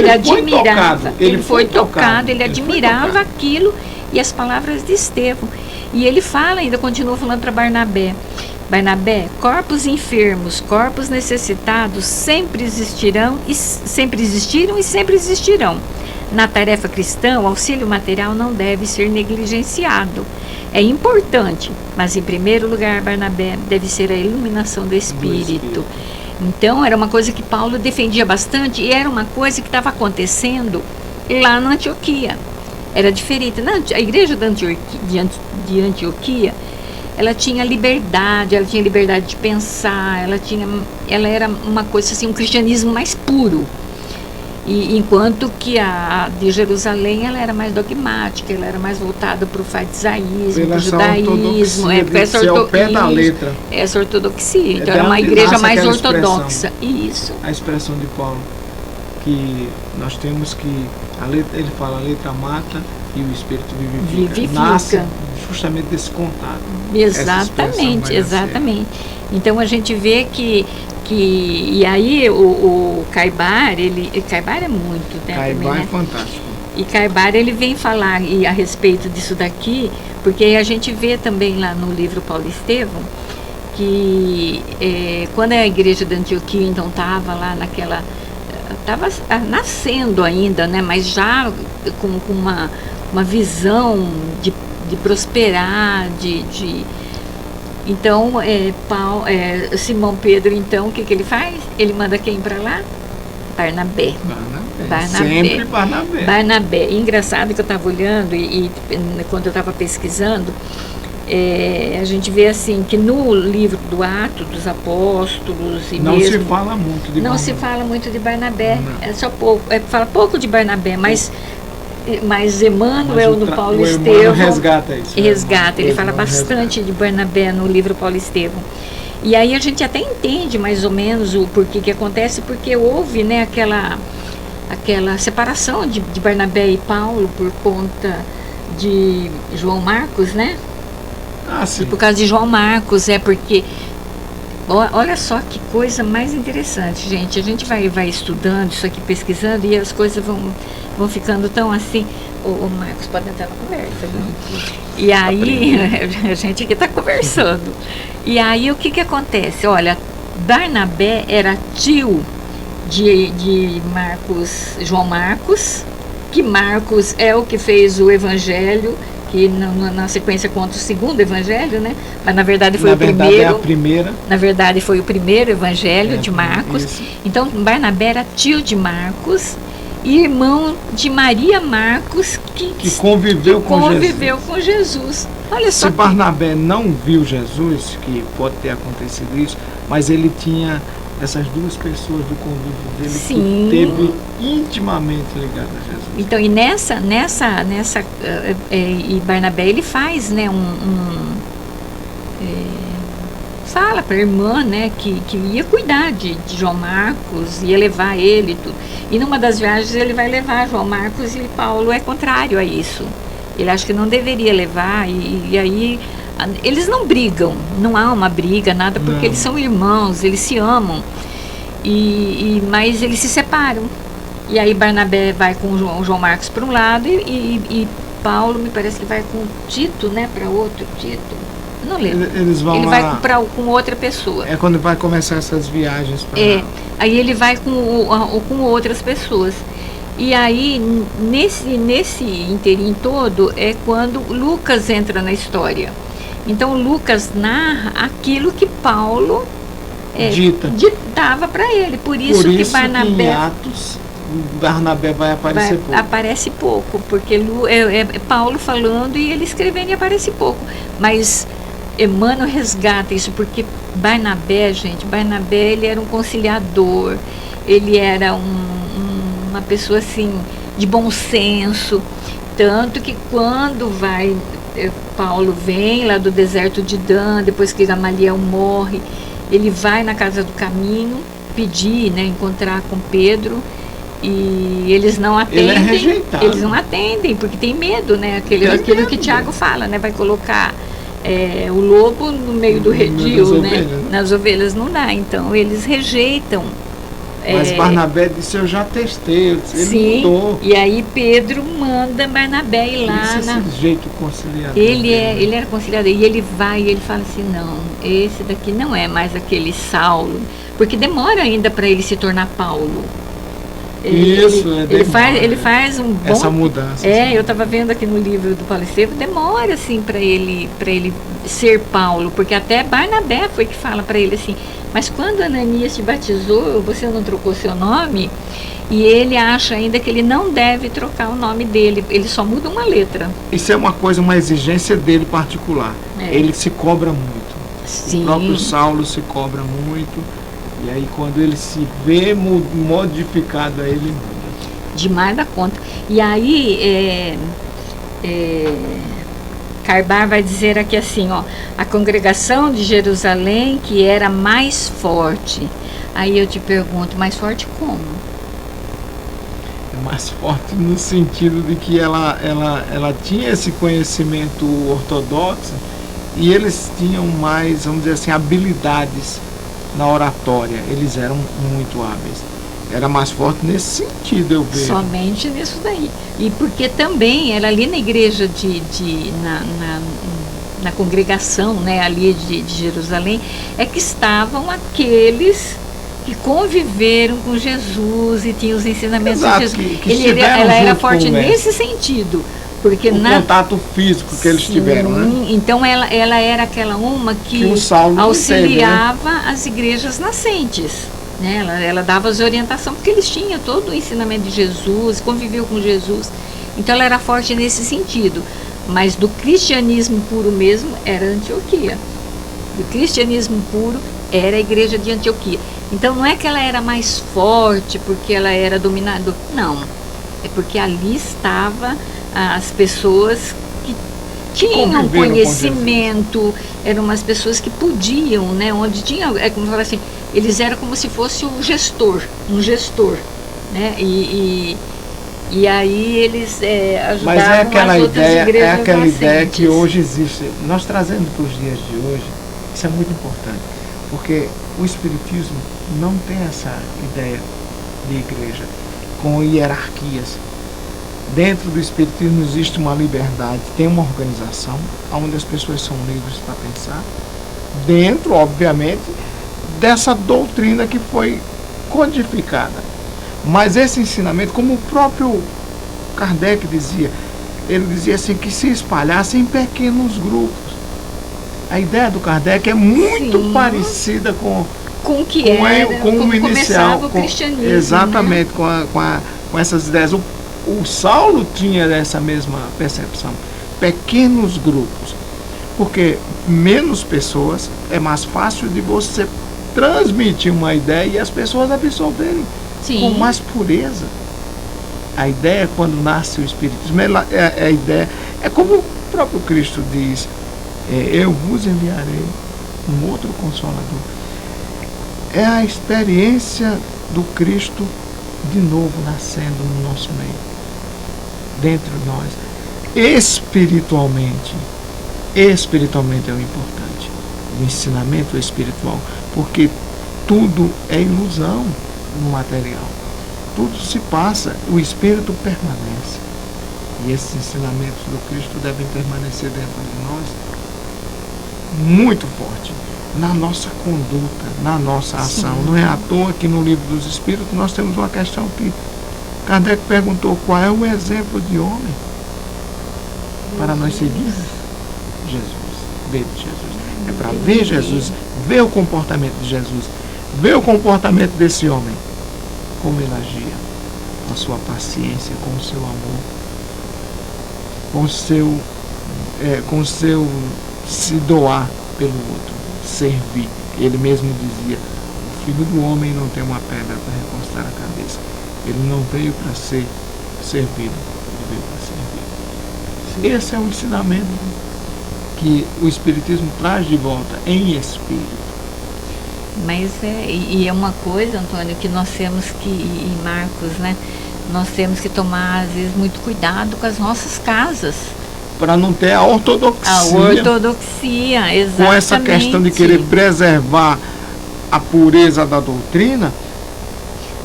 admirava, ele foi tocado, ele admirava aquilo e as palavras de Estevão. E ele fala, ainda continua falando para Barnabé: Barnabé, corpos enfermos, corpos necessitados sempre existiram e sempre existirão. Na tarefa cristã, o auxílio material não deve ser negligenciado. É importante, mas em primeiro lugar, Barnabé, deve ser a iluminação do Espírito. Então, era uma coisa que Paulo defendia bastante e era uma coisa que estava acontecendo lá na Antioquia. Era diferente. A igreja de Antioquia, ela tinha liberdade de pensar, ela era uma coisa assim, um cristianismo mais puro. E enquanto que a de Jerusalém ela era mais dogmática, ela era mais voltada para o farisaísmo, para o judaísmo, ao pé da letra. Essa ortodoxia. Então era uma igreja mais ortodoxa. Isso. A expressão de Paulo, que nós temos que ele fala: a letra mata e o Espírito vivifica. Nasce justamente desse contato. Exatamente, exatamente. Então a gente vê que e aí o Caibar, Caibar é muito, né? Caibar também, né? é fantástico. E Caibar, ele vem falar a respeito disso daqui, porque a gente vê também lá no livro Paulo Estevão, que quando a igreja de Antioquia então estava lá naquela, estava nascendo ainda, né, mas já com uma visão de prosperar, então Simão Pedro, então o que ele faz? Ele manda quem para lá? Barnabé. Sempre Barnabé. Barnabé. E engraçado que eu estava olhando e quando eu estava pesquisando, a gente vê assim que no livro do Atos dos Apóstolos e não mesmo, se fala muito de não Barnabé. se fala muito de Barnabé. Não. É só pouco, fala pouco de Barnabé, mas Emmanuel no Paulo Estevão Emmanuel resgata isso. Ele fala bastante de Barnabé no livro Paulo Estevão. E aí a gente até entende mais ou menos o porquê que acontece, porque houve, né, aquela separação de Barnabé e Paulo por conta de João Marcos, né? Ah, sim. Por causa de João Marcos, porque olha só que coisa mais interessante, gente. A gente vai estudando isso aqui, pesquisando, e as coisas vão ficando tão assim. O Marcos pode entrar na conversa, viu? E aí, a gente aqui está conversando. E aí, o que acontece? Olha, Barnabé era tio de Marcos, João Marcos, que Marcos é o que fez o evangelho, que na sequência conta o segundo evangelho, né? Mas na verdade foi o primeiro. É a primeira. Na verdade foi o primeiro evangelho de Marcos. Isso. Então Barnabé era tio de Marcos e irmão de Maria Marcos, que conviveu com Jesus. Olha só. Se Barnabé não viu Jesus, que pode ter acontecido isso, mas ele tinha essas duas pessoas do convívio dele. Sim. Que teve intimamente ligado a Jesus. Então, e nessa e Barnabé, ele faz, né, fala para a irmã, né, que ia cuidar de João Marcos, ia levar ele e tudo. E numa das viagens ele vai levar João Marcos, e Paulo é contrário a isso. Ele acha que não deveria levar, e aí eles não brigam, não há uma briga, nada, porque eles são irmãos, eles se amam, mas eles se separam. E aí Barnabé vai com João Marcos para um lado e Paulo, me parece que vai com Tito, né, para outro, Tito. Não lembro. Ele vai com outra pessoa. É quando vai começar essas viagens. Aí ele vai com outras pessoas. E aí, nesse inteirinho todo, é quando Lucas entra na história. Então, Lucas narra aquilo que Paulo ditava para ele. Por isso que Barnabé... Que em Atos, Barnabé vai aparecer pouco. Aparece pouco, porque Paulo falando e ele escrevendo e aparece pouco. Mas Emmanuel resgata isso, porque Barnabé, ele era um conciliador, ele era uma pessoa assim de bom senso, tanto que quando Paulo vem lá do deserto de Dan, depois que Gamaliel morre, ele vai na casa do caminho pedir, né, encontrar com Pedro, e eles não atendem. Ele é rejeitado. Eles não atendem porque tem medo, né? Aquilo que Tiago fala, né? Vai colocar o lobo no meio do redil, né? Nas ovelhas não dá, então eles rejeitam. Mas Barnabé disse: eu já testei, ele mudou. E aí Pedro manda Barnabé ir lá. Esse jeito conciliador. Ele era conciliador. E ele vai e ele fala assim: não, esse daqui não é mais aquele Saulo, porque demora ainda para ele se tornar Paulo. Ele faz um bom... Essa mudança. Eu estava vendo aqui no livro do Paulo Estevão, demora assim para ele ser Paulo, porque até Barnabé foi que fala para ele assim: mas quando Ananias te batizou, você não trocou seu nome? E ele acha ainda que ele não deve trocar o nome dele, ele só muda uma letra. Isso é uma exigência dele particular. Ele se cobra muito. Sim. O próprio Saulo se cobra muito. E aí quando ele se vê modificado, aí ele muda. Demais da conta. E aí Caibar vai dizer aqui assim, ó: a congregação de Jerusalém que era mais forte. Aí eu te pergunto, mais forte como? É mais forte no sentido de que ela tinha esse conhecimento ortodoxo e eles tinham mais, vamos dizer assim, habilidades na oratória. Eles eram muito hábeis. Era mais forte nesse sentido, eu vejo. Somente nisso daí. E porque também era ali na igreja na congregação, né, ali de Jerusalém, é que estavam aqueles que conviveram com Jesus e tinham os ensinamentos de Jesus. Ela era forte nesse sentido. Porque o contato físico que eles tiveram, né? Então ela era aquela uma que auxiliava teve, né? As igrejas nascentes. Né? Ela dava as orientações, porque eles tinham todo o ensinamento de Jesus, conviveu com Jesus. Então ela era forte nesse sentido. Mas do cristianismo puro mesmo era Antioquia. Do cristianismo puro era a igreja de Antioquia. Então não é que ela era mais forte porque ela era dominada. Não. É porque ali estava as pessoas que tinham conhecimento, eram umas pessoas que podiam, né? Onde tinha, é como falar assim, eles eram como se fosse um gestor, né? E aí eles ajudavam. Mas é aquela as outras ideia, igrejas é aquela nascentes. ideia que hoje existe. Nós trazendo para os dias de hoje, isso é muito importante, porque o Espiritismo não tem essa ideia de igreja com hierarquias. Dentro do Espiritismo existe uma liberdade, tem uma organização onde as pessoas são livres para pensar, dentro, obviamente, dessa doutrina que foi codificada. Mas esse ensinamento, como o próprio Kardec dizia, ele dizia assim que se espalhasse em pequenos grupos. A ideia do Kardec é muito parecida com o inicial, o cristianismo, exatamente, né? com essas ideias. O Saulo tinha essa mesma percepção. Pequenos grupos. Porque menos pessoas é mais fácil de você transmitir uma ideia e as pessoas absorverem com mais pureza. A ideia, quando nasce o Espiritismo, a ideia é como o próprio Cristo diz: eu vos enviarei um outro Consolador. É a experiência do Cristo de novo nascendo no nosso meio, dentro de nós, espiritualmente é o importante, o ensinamento espiritual, porque tudo é ilusão no material, tudo se passa, o espírito permanece, e esses ensinamentos do Cristo devem permanecer dentro de nós muito forte, na nossa conduta, na nossa ação. Não é à toa que no Livro dos Espíritos nós temos uma questão que Kardec perguntou: qual é o exemplo de homem para nós seguirmos? Jesus, ver Jesus. É para ver Jesus, ver o comportamento de Jesus, ver o comportamento desse homem, como ele agia, com a sua paciência, com o seu amor, com o seu se doar pelo outro, servir. Ele mesmo dizia: o Filho do Homem não tem uma pedra para recostar a cabeça. Ele não veio para ser servido, ele veio para servir. Esse é o ensinamento que o Espiritismo traz de volta em espírito. Mas é uma coisa, Antônio, que nós temos que, em Marcos, né? Nós temos que tomar, às vezes, muito cuidado com as nossas casas. Para não ter a ortodoxia. A ortodoxia, exatamente. Com essa questão de querer preservar a pureza da doutrina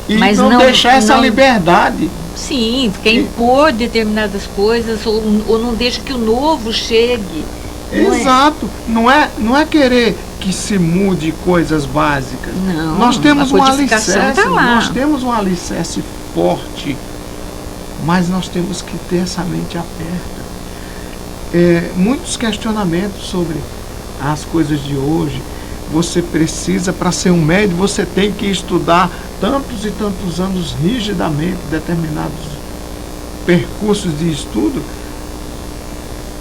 e mas não deixar essa liberdade. Sim, quer impor determinadas coisas ou não deixa que o novo chegue. Exato. Não é querer que se mude coisas básicas. Não, nós temos um alicerce, tá lá. nós temos um alicerce forte, mas nós temos que ter essa mente aberta. Muitos questionamentos sobre as coisas de hoje. Você precisa, para ser um médium, você tem que estudar tantos e tantos anos rigidamente determinados percursos de estudo.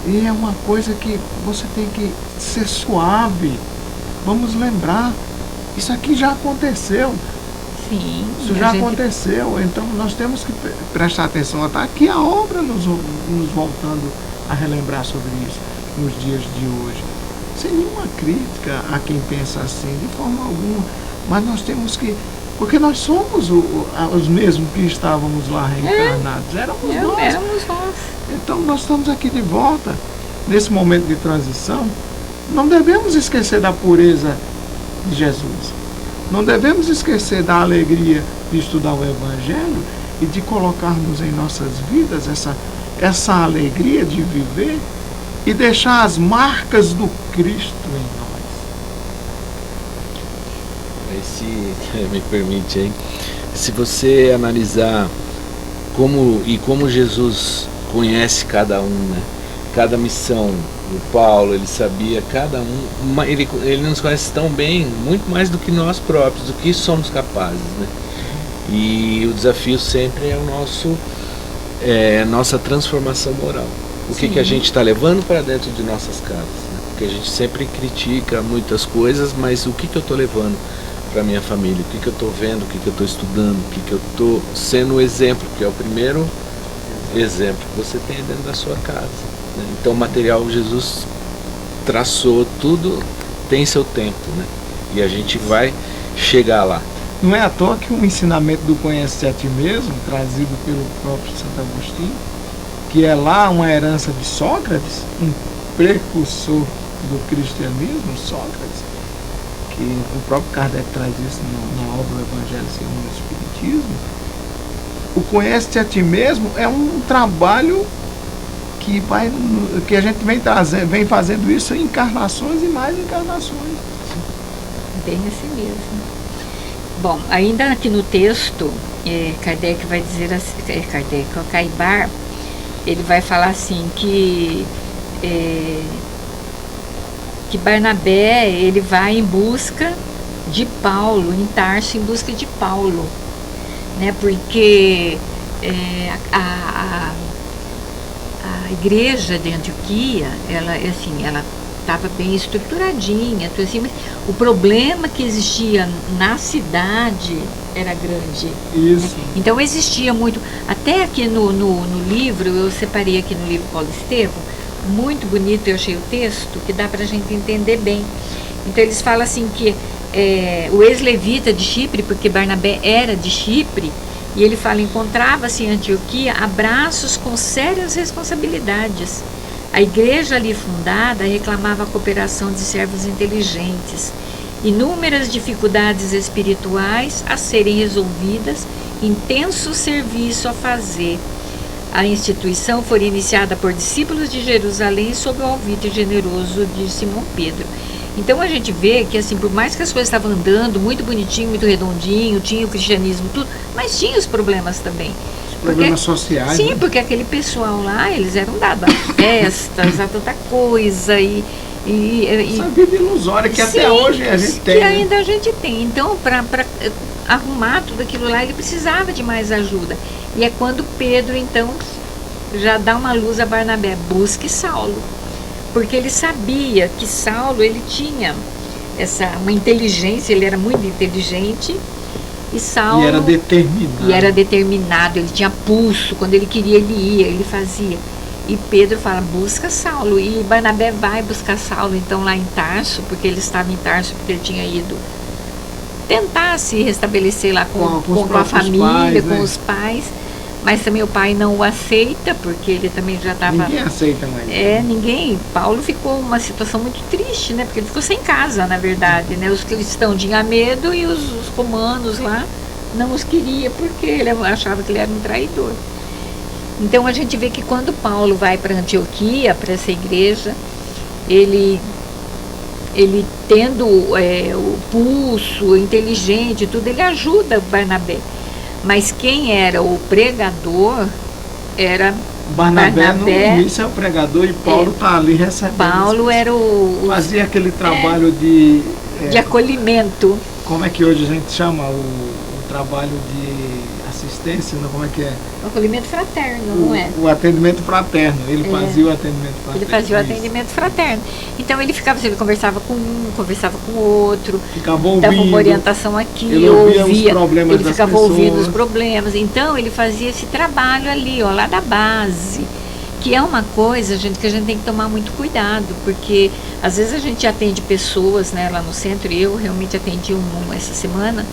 E é uma coisa que você tem que ser suave. Vamos lembrar, isso aqui já aconteceu. Sim. Isso já aconteceu. Então nós temos que prestar atenção. Está aqui a obra nos voltando a relembrar sobre isso nos dias de hoje. Sem nenhuma crítica a quem pensa assim, de forma alguma. Mas nós temos que Porque nós somos os mesmos que estávamos lá reencarnados. Éramos nós. Então nós estamos aqui de volta, nesse momento de transição. Não devemos esquecer da pureza de Jesus. Não devemos esquecer da alegria de estudar o Evangelho e de colocarmos em nossas vidas essa alegria de viver e deixar as marcas do Cristo em nós. Aí, se me permite, hein? Se você analisar como Jesus conhece cada um, né? Cada missão, o Paulo, ele sabia cada um, ele nos conhece tão bem, muito mais do que nós próprios, do que somos capazes, né? E o desafio sempre é nossa transformação moral. O que a gente está levando para dentro de nossas casas, né? Porque a gente sempre critica muitas coisas, mas o que eu estou levando para minha família? O que eu estou vendo? O que eu estou estudando? O que eu estou sendo o exemplo? Que é o primeiro exemplo que você tem dentro da sua casa. Então o material Jesus traçou tudo, tem seu tempo, né? E a gente vai chegar lá. Não é à toa que o ensinamento do conhece a ti mesmo, trazido pelo próprio Santo Agostinho, que é lá uma herança de Sócrates, um precursor do cristianismo, Sócrates, que o próprio Kardec traz isso na obra do Evangelho segundo o Espiritismo. O conhece a ti mesmo é um trabalho que a gente vem fazendo isso em encarnações e mais encarnações. Bem assim mesmo. Bom, ainda aqui no texto, Kardec vai dizer assim, o Caibar, ele vai falar assim que Barnabé, ele vai em busca de Paulo, em Tarso, em busca de Paulo, né? Porque a igreja de Antioquia, ela estava bem estruturadinha, então, assim, mas o problema que existia na cidade era grande. Isso. Né? Então existia muito, até aqui no livro, eu separei aqui no livro Paulo Estevam, muito bonito, eu achei o texto, que dá para a gente entender bem. Então eles falam assim que o ex-levita de Chipre, porque Barnabé era de Chipre, e ele fala, encontrava-se em Antioquia abraços com sérias responsabilidades. A igreja ali fundada reclamava a cooperação de servos inteligentes, inúmeras dificuldades espirituais a serem resolvidas, intenso serviço a fazer. A instituição foi iniciada por discípulos de Jerusalém sob o alvitre generoso de Simão Pedro. Então a gente vê que, assim, por mais que as coisas estavam andando muito bonitinho, muito redondinho, tinha o cristianismo, tudo, mas tinha os problemas também. Problemas sociais. Sim, né? porque aquele pessoal lá, eles eram dados a festas, a tanta coisa essa vida ilusória que sim, até hoje a gente tem. Que ainda a gente tem. Então, para arrumar tudo aquilo lá, ele precisava de mais ajuda. E é quando Pedro, então, já dá uma luz a Barnabé, busque Saulo. Porque ele sabia que Saulo, ele tinha uma inteligência, ele era muito inteligente. E Saulo... E era determinado. Ele tinha pulso, quando ele queria ele ia, ele fazia. E Pedro fala, busca Saulo. E Barnabé vai buscar Saulo, então, lá em Tarso, porque ele estava em Tarso, porque ele tinha ido tentar se restabelecer lá com a família, pais, com né? os pais. Mas também o pai não o aceita, porque ele também já estava... Ninguém aceita mais. Ninguém. Paulo ficou uma situação muito triste, né? Porque ele ficou sem casa, na verdade, né? Os cristãos tinham medo e os romanos lá não os queriam, porque ele achava que ele era um traidor. Então a gente vê que quando Paulo vai para Antioquia, para essa igreja, ele tendo o pulso, inteligente, tudo, ele ajuda Barnabé. Mas quem era o pregador era Barnabé no início é o pregador e Paulo está ali recebendo. Paulo era fazia aquele trabalho de acolhimento. Como é que hoje a gente chama o trabalho de assistência, não? Como é que é? O acolhimento fraterno, não é? O atendimento fraterno. Ele fazia o atendimento fraterno. Ele fazia o atendimento fraterno. Então ele conversava com um, conversava com o outro, ficava ouvindo, dava uma orientação aqui, ele ouvia os problemas ele das ficava pessoas. ouvindo os problemas. Então ele fazia esse trabalho ali, ó, lá da base, que é uma coisa, gente, que a gente tem que tomar muito cuidado, porque às vezes a gente atende pessoas, né, lá no centro, e eu realmente atendi essa semana.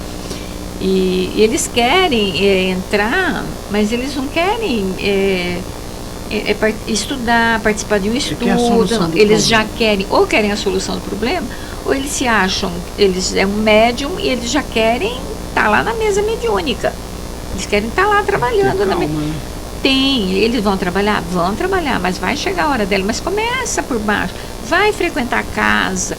E eles querem entrar, mas eles não querem estudar, participar de um estudo. Não. Eles já querem, ou querem a solução do problema, ou eles se acham, eles é um médium e eles já querem estar lá na mesa mediúnica. Eles querem estar lá trabalhando. Eles vão trabalhar, mas vai chegar a hora dela. Mas começa por baixo, vai frequentar a casa,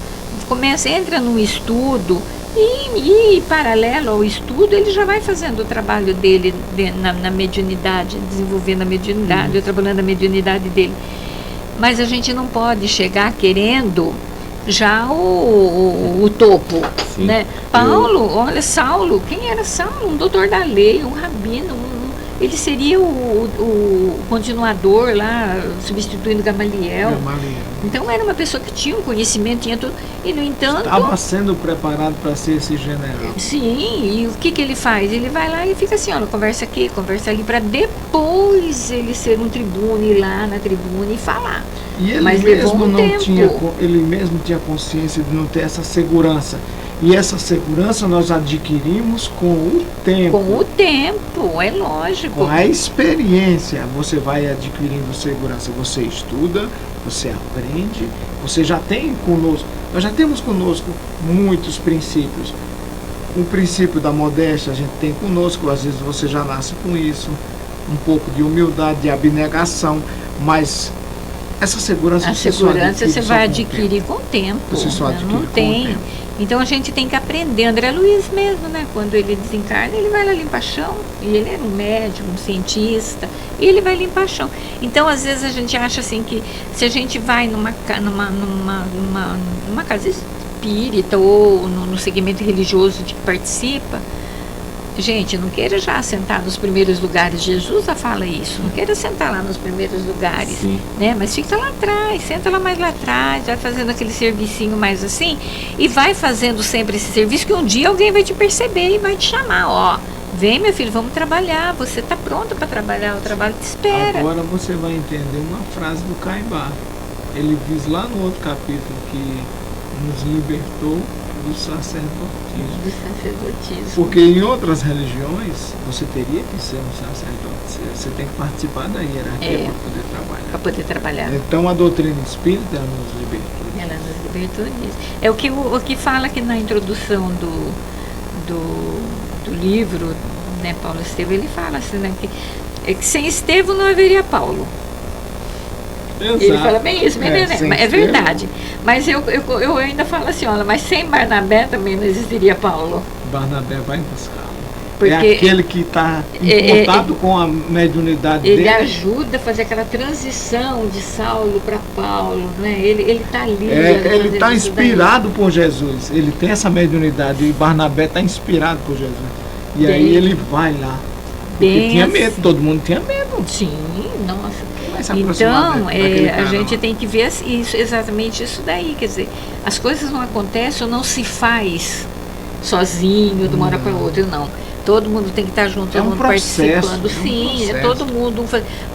entra num estudo. E paralelo ao estudo, ele já vai fazendo o trabalho dele na mediunidade, desenvolvendo a mediunidade, trabalhando a mediunidade dele. Mas a gente não pode chegar querendo já o topo, né? Olha, Saulo, quem era Saulo? Um doutor da lei, um rabino, ele seria o continuador lá, substituindo Gamaliel. Então era uma pessoa que tinha um conhecimento, tinha tudo, e no entanto... Estava sendo preparado para ser esse general. Sim, e o que ele faz? Ele vai lá e fica assim, olha, conversa aqui, conversa ali, para depois ele ser um tribuno, ir lá na tribuna e falar. E ele Mas mesmo levou um tempo. Ele mesmo tinha consciência de não ter essa segurança. E essa segurança nós adquirimos com o tempo. Com o tempo, é lógico. Com a experiência, você vai adquirindo segurança. Você estuda, você aprende, você já tem conosco. Nós já temos conosco muitos princípios. O princípio da modéstia a gente tem conosco, às vezes você já nasce com isso. Um pouco de humildade, de abnegação, mas essa segurança você vai adquirir com o tempo. Você só adquire não tem. Com o tempo. Então a gente tem que aprender. André Luiz mesmo, né? Quando ele desencarna, ele vai lá limpar chão. E ele era um médium, um cientista. E ele vai limpar chão. Então, às vezes, a gente acha assim que se a gente vai numa casa espírita ou no segmento religioso de que participa, gente, não queira já sentar nos primeiros lugares. Jesus já fala isso. Não queira sentar lá nos primeiros lugares, né? Mas fica lá atrás, senta lá mais lá atrás, vai fazendo aquele servicinho mais assim e vai fazendo sempre esse serviço que um dia alguém vai te perceber e vai te chamar, ó. Vem, meu filho, vamos trabalhar. Você está pronto para trabalhar, o trabalho te espera. Agora você vai entender uma frase do Caibar. Ele diz lá no outro capítulo que nos libertou do sacerdotismo. Porque em outras religiões você teria que ser um sacerdote. Você tem que participar da hierarquia para poder trabalhar. Para poder trabalhar. Então a doutrina espírita nos libertou. Ela nos libertou nisso. É o que fala aqui na introdução do livro, né, Paulo Estevam, ele fala assim, né, que sem Estevão não haveria Paulo. Exato. Ele fala bem isso, é verdade. Mas eu ainda falo assim, olha, mas sem Barnabé também não existiria Paulo. Barnabé vai buscá-lo. Porque é aquele que está em contato com a mediunidade dele. Ele ajuda a fazer aquela transição de Saulo para Paulo, né? Ele está ali. Ele está inspirado por Jesus. Ele tem essa mediunidade e Barnabé está inspirado por Jesus. E aí ele vai lá. Porque tinha medo, todo mundo tinha medo. Sim, nossa. Então, a gente tem que ver isso, exatamente isso daí. Quer dizer, as coisas não acontecem ou não se faz sozinho, de uma hora para outra, não. Todo mundo tem que estar junto, todo mundo participando. Sim, é todo mundo.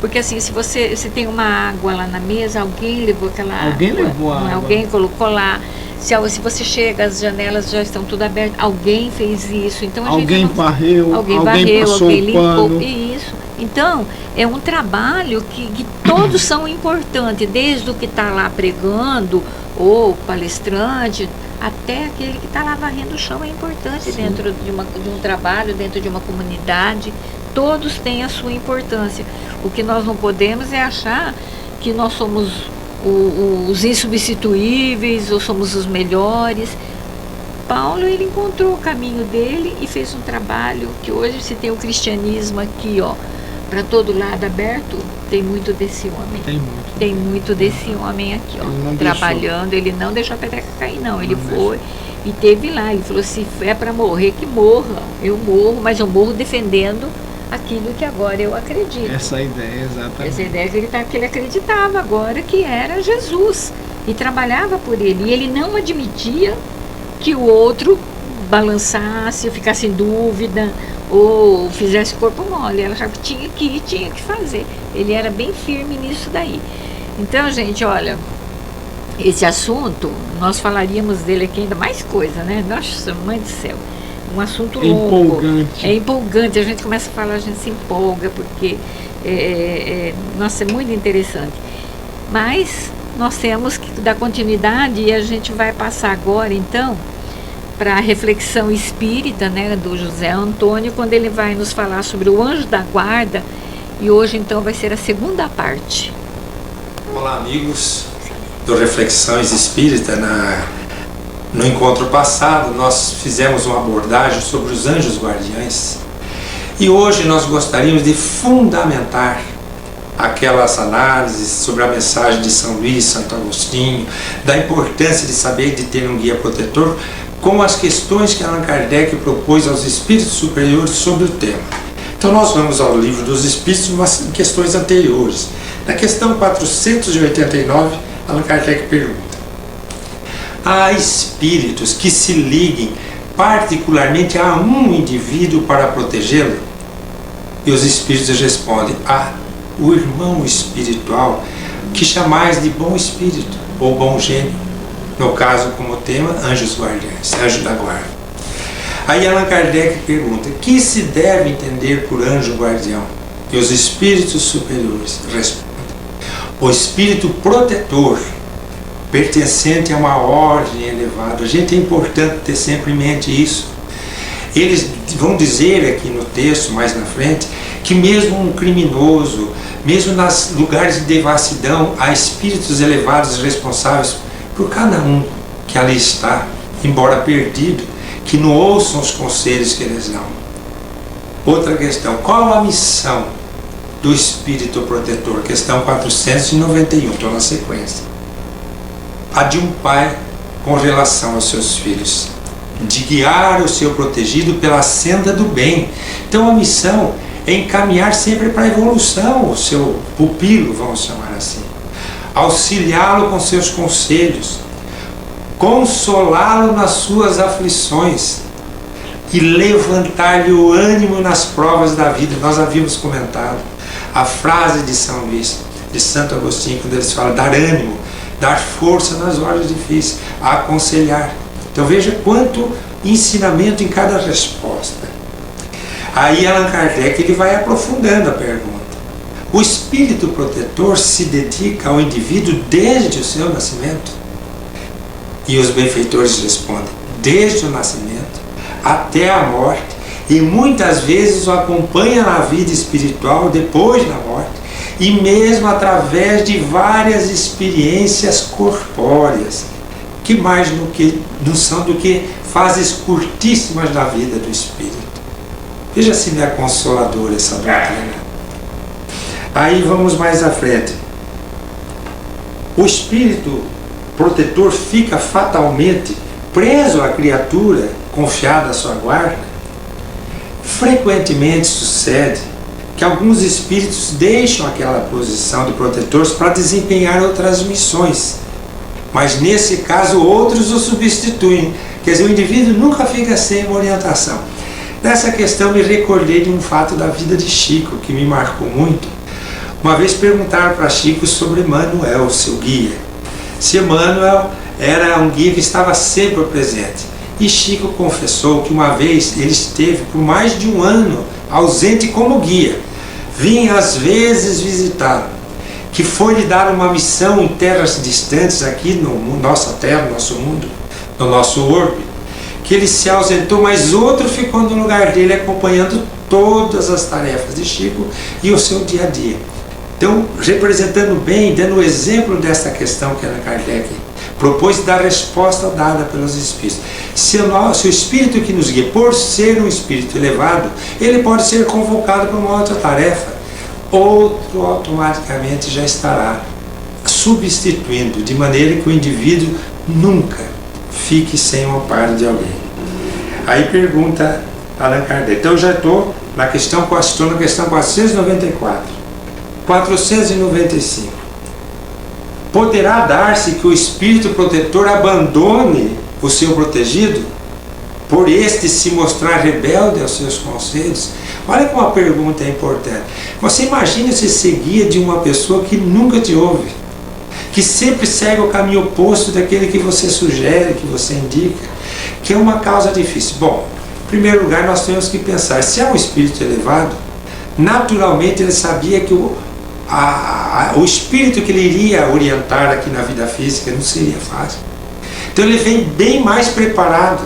Porque assim, se você tem uma água lá na mesa, alguém levou aquela água. Alguém levou a água. Alguém colocou lá. Se você chega, as janelas já estão tudo abertas, alguém fez isso. Então, alguém varreu, alguém limpou. Isso. Então, é um trabalho que todos são importantes, desde o que está lá pregando, ou palestrante, até aquele que está lá varrendo o chão é importante. Sim. Dentro de um trabalho, dentro de uma comunidade. Todos têm a sua importância. O que nós não podemos é achar que nós somos os insubstituíveis ou somos os melhores. Paulo, ele encontrou o caminho dele e fez um trabalho que hoje, se tem o cristianismo aqui, ó, para todo lado aberto, tem muito desse homem. Tem muito desse homem aqui, ó, trabalhando. Ele não deixou a peteca cair, não. Ele foi e teve lá. Ele falou, se é para morrer, que morra. Eu morro, mas eu morro defendendo aquilo que agora eu acredito. Essa ideia, exatamente. Essa ideia que ele acreditava agora, que era Jesus. E trabalhava por ele. E ele não admitia que o outro balançasse, ficasse em dúvida, ou fizesse corpo mole. Ela achava que tinha que ir, tinha que fazer. Ele era bem firme nisso daí. Então, gente, olha, esse assunto, nós falaríamos dele aqui ainda mais coisa, né? Nossa, mãe do céu. um assunto É longo. empolgante. É empolgante, a gente começa a falar, a gente se empolga, porque, nossa, é muito interessante. Mas nós temos que dar continuidade e a gente vai passar agora, então, para a reflexão espírita, né, do José Antônio, quando ele vai nos falar sobre o anjo da guarda, e hoje, então, vai ser a segunda parte. Olá, amigos do Reflexões Espírita. No encontro passado, nós fizemos uma abordagem sobre os anjos guardiães. E hoje nós gostaríamos de fundamentar aquelas análises sobre a mensagem de São Luís, Santo Agostinho, da importância de saber de ter um guia protetor, com as questões que Allan Kardec propôs aos espíritos superiores sobre o tema. Então nós vamos ao Livro dos Espíritos, umas questões anteriores. Na questão 489, Allan Kardec pergunta: há espíritos que se liguem particularmente a um indivíduo para protegê-lo? E os espíritos respondem: há o irmão espiritual que chamais de bom espírito ou bom gênio, no caso como tema, anjos guardiães, anjo da guarda. Aí Allan Kardec pergunta: que se deve entender por anjo guardião? E os espíritos superiores respondem: o espírito protetor, pertencente a uma ordem elevada. A gente é importante ter sempre em mente isso. Eles vão dizer aqui no texto, mais na frente, que mesmo um criminoso, mesmo nos lugares de devassidão, há espíritos elevados responsáveis por cada um que ali está, embora perdido, que não ouçam os conselhos que eles dão. Outra questão: qual a missão do espírito protetor? Questão 491, estou na sequência. A de um pai com relação aos seus filhos, de guiar o seu protegido pela senda do bem. Então a missão é encaminhar sempre para a evolução o seu pupilo, vamos chamar assim, auxiliá-lo com seus conselhos, consolá-lo nas suas aflições e levantar-lhe o ânimo nas provas da vida. Nós havíamos comentado a frase de São Luís, de Santo Agostinho, quando eles falam dar ânimo, dar força nas horas difíceis, aconselhar. Então veja quanto ensinamento em cada resposta. Aí Allan Kardec ele vai aprofundando a pergunta. O espírito protetor se dedica ao indivíduo desde o seu nascimento? E os benfeitores respondem: desde o nascimento até a morte, e muitas vezes o acompanha na vida espiritual depois da morte, e mesmo através de várias experiências corpóreas, que mais não são do que fases curtíssimas da vida do espírito. Veja se não é consoladora essa doutrina. Aí vamos mais à frente. O espírito protetor fica fatalmente preso à criatura confiada à sua guarda? Frequentemente sucede que alguns espíritos deixam aquela posição de protetores para desempenhar outras missões, mas nesse caso outros o substituem. Quer dizer, o indivíduo nunca fica sem uma orientação. Nessa questão me recordei de um fato da vida de Chico que me marcou muito. Uma vez perguntaram para Chico sobre Manuel, seu guia, se Manuel era um guia que estava sempre presente. E Chico confessou que uma vez ele esteve por mais de um ano ausente como guia. Vinha às vezes visitá-lo, que foi lhe dar uma missão em terras distantes aqui no nossa terra, no nosso mundo, no nosso orbe, que ele se ausentou, mas outro ficou no lugar dele acompanhando todas as tarefas de Chico e o seu dia a dia. Então, representando bem, dando o exemplo dessa questão que Allan Kardec propôs da resposta dada pelos espíritos. Se o espírito que nos guia, por ser um espírito elevado, ele pode ser convocado para uma outra tarefa, outro automaticamente já estará substituindo, de maneira que o indivíduo nunca fique sem o amparo de alguém. Aí pergunta Allan Kardec. Então eu já estou na questão 494. 495. Poderá dar-se que o espírito protetor abandone o seu protegido, por este se mostrar rebelde aos seus conselhos? Olha como a pergunta é importante. Você imagina se ser guia de uma pessoa que nunca te ouve, que sempre segue o caminho oposto daquele que você sugere, que você indica, que é uma causa difícil. Bom, Em primeiro lugar, nós temos que pensar, se é um espírito elevado, naturalmente ele sabia que o espírito que ele iria orientar aqui na vida física não seria fácil. Então ele vem bem mais preparado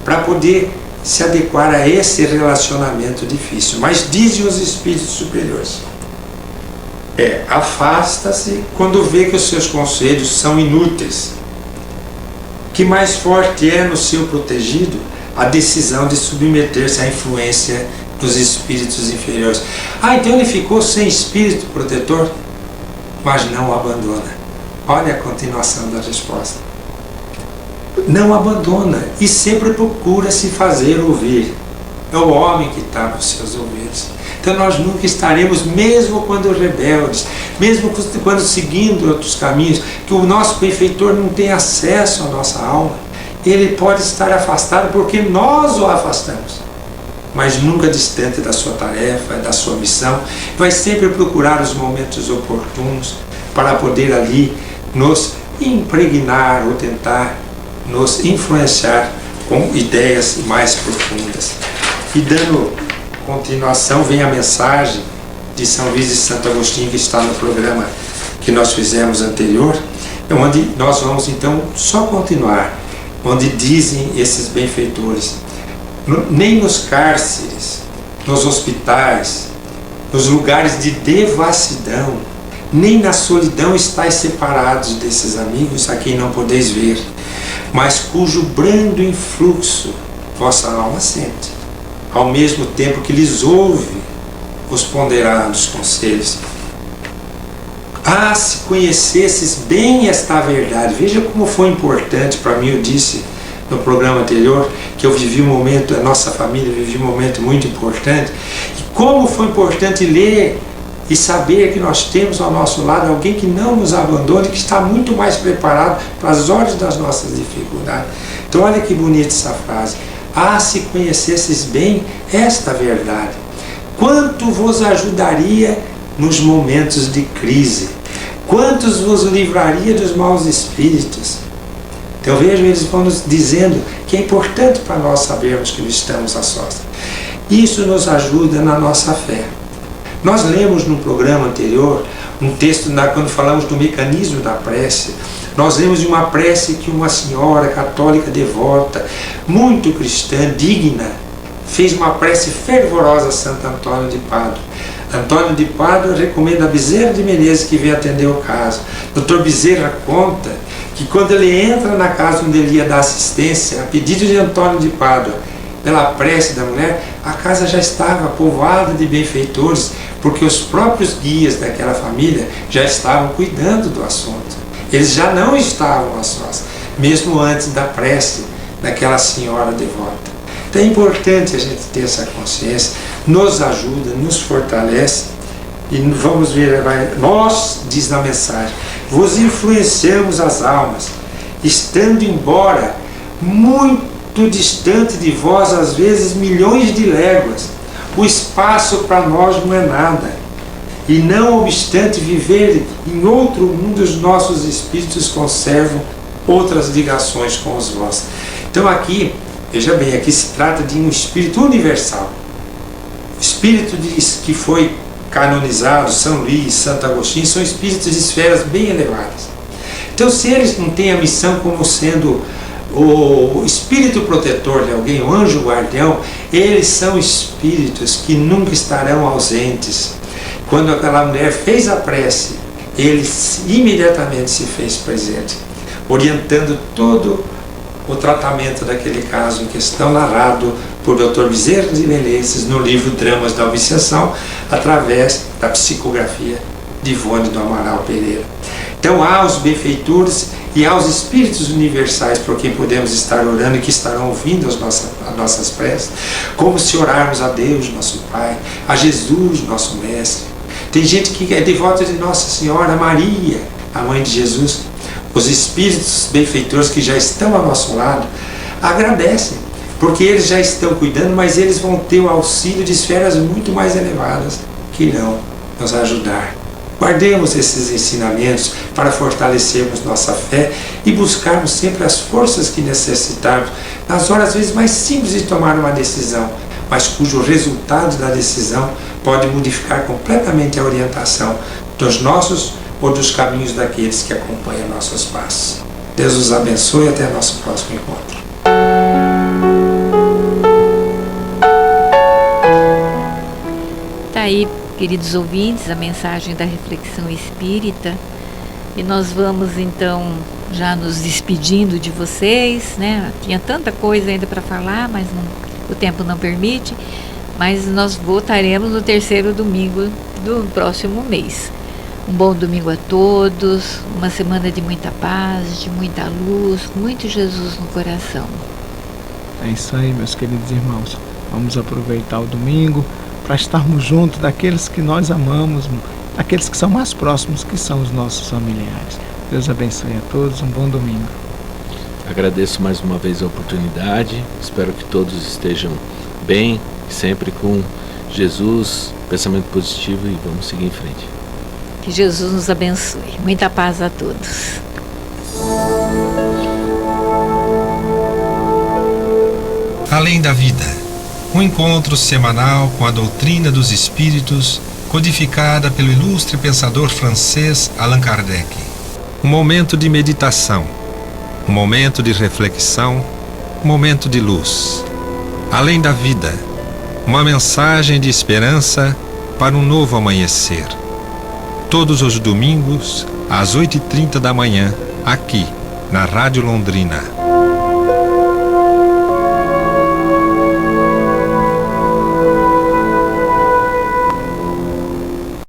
para poder se adequar a esse relacionamento difícil. Mas dizem os espíritos superiores, afasta-se quando vê que os seus conselhos são inúteis. Que mais forte é no seu protegido a decisão de submeter-se à influência dos espíritos inferiores. Então ele ficou sem espírito protetor, mas não o abandona. Olha a continuação da resposta. Não abandona e sempre procura se fazer ouvir. É o homem que está nos seus ouvidos. Então nós nunca estaremos, mesmo quando rebeldes, mesmo quando seguindo outros caminhos, que o nosso benfeitor não tem acesso à nossa alma. Ele pode estar afastado porque nós o afastamos, mas nunca distante da sua tarefa, da sua missão. Vai sempre procurar os momentos oportunos para poder ali nos impregnar ou tentar nos influenciar com ideias mais profundas. E dando continuação, vem a mensagem de São Luís de Santo Agostinho, que está no programa que nós fizemos anterior, onde nós vamos então só continuar, onde dizem esses benfeitores: nem nos cárceres, nos hospitais, nos lugares de devassidão, nem na solidão estáis separados desses amigos a quem não podeis ver, mas cujo brando influxo vossa alma sente, ao mesmo tempo que lhes ouve os ponderados conselhos. Se conhecesses bem esta verdade, veja como foi importante para mim. Eu disse no programa anterior que eu vivi um momento, a nossa família viveu um momento muito importante, e como foi importante ler e saber que nós temos ao nosso lado alguém que não nos abandona e que está muito mais preparado para as horas das nossas dificuldades. Então olha que bonita essa frase: se conhecesses bem esta verdade, quanto vos ajudaria nos momentos de crise, quantos vos livraria dos maus espíritos. Então veja, eles vão nos dizendo que é importante para nós sabermos que estamos a sós. Isso nos ajuda na nossa fé. Nós lemos no programa anterior um texto, quando falamos do mecanismo da prece, nós lemos de uma prece que uma senhora católica devota, muito cristã, digna, fez uma prece fervorosa a Santo Antônio de Pádua. Antônio de Pádua recomenda a Bezerra de Menezes que veio atender o caso. Dr. Bezerra conta que quando ele entra na casa onde ele ia dar assistência, a pedido de Antônio de Pádua, pela prece da mulher, a casa já estava povoada de benfeitores, porque os próprios guias daquela família já estavam cuidando do assunto. Eles já não estavam a sós, mesmo antes da prece daquela senhora devota. Então é importante a gente ter essa consciência, nos ajuda, nos fortalece. E vamos ver, nós, diz na mensagem, vos influenciamos as almas, estando embora muito distante de vós, às vezes milhões de léguas. O espaço para nós não é nada. E não obstante viver em outro mundo, os nossos espíritos conservam outras ligações com os vossos. Então aqui, veja bem, aqui se trata de um espírito universal. O espírito que foi canonizado, São Luís, Santo Agostinho, são espíritos de esferas bem elevadas. Então se eles não têm a missão como sendo o espírito protetor de alguém, o anjo guardião, eles são espíritos que nunca estarão ausentes. Quando aquela mulher fez a prece, ele imediatamente se fez presente, orientando todo o tratamento daquele caso em questão, narrado por Dr. Bezerra de Menezes no livro Dramas da Obsessão, através da psicografia de Ivone do Amaral Pereira. Então há os benfeitores e há os espíritos universais por quem podemos estar orando e que estarão ouvindo as nossas preces, como se orarmos a Deus, nosso Pai, a Jesus, nosso Mestre. Tem gente que é devota de Nossa Senhora Maria, a Mãe de Jesus. Os espíritos benfeitores que já estão ao nosso lado agradecem, porque eles já estão cuidando, mas eles vão ter o auxílio de esferas muito mais elevadas que irão nos ajudar Guardemos esses ensinamentos para fortalecermos nossa fé e buscarmos sempre as forças que necessitamos nas horas às vezes mais simples de tomar uma decisão, mas cujo resultado da decisão pode modificar completamente a orientação dos nossos ou dos caminhos daqueles que acompanham nossos passos. Deus os abençoe e até nosso próximo encontro. Tá aí, queridos ouvintes, a mensagem da reflexão espírita. E nós vamos então já nos despedindo de vocês, né? Tinha tanta coisa ainda para falar, mas o tempo não permite. Mas nós voltaremos no terceiro domingo do próximo mês. Um bom domingo a todos, uma semana de muita paz, de muita luz, muito Jesus no coração. É isso aí, meus queridos irmãos. Vamos aproveitar o domingo para estarmos juntos daqueles que nós amamos, daqueles que são mais próximos, que são os nossos familiares. Deus abençoe a todos, um bom domingo. Agradeço mais uma vez a oportunidade, espero que todos estejam bem, sempre com Jesus, pensamento positivo, e vamos seguir em frente. Que Jesus nos abençoe. Muita paz a todos. Além da vida, um encontro semanal com a doutrina dos espíritos, codificada pelo ilustre pensador francês Allan Kardec. Um momento de meditação, um momento de reflexão, um momento de luz. Além da vida, uma mensagem de esperança para um novo amanhecer. Todos os domingos, às 8h30 da manhã, aqui, na Rádio Londrina.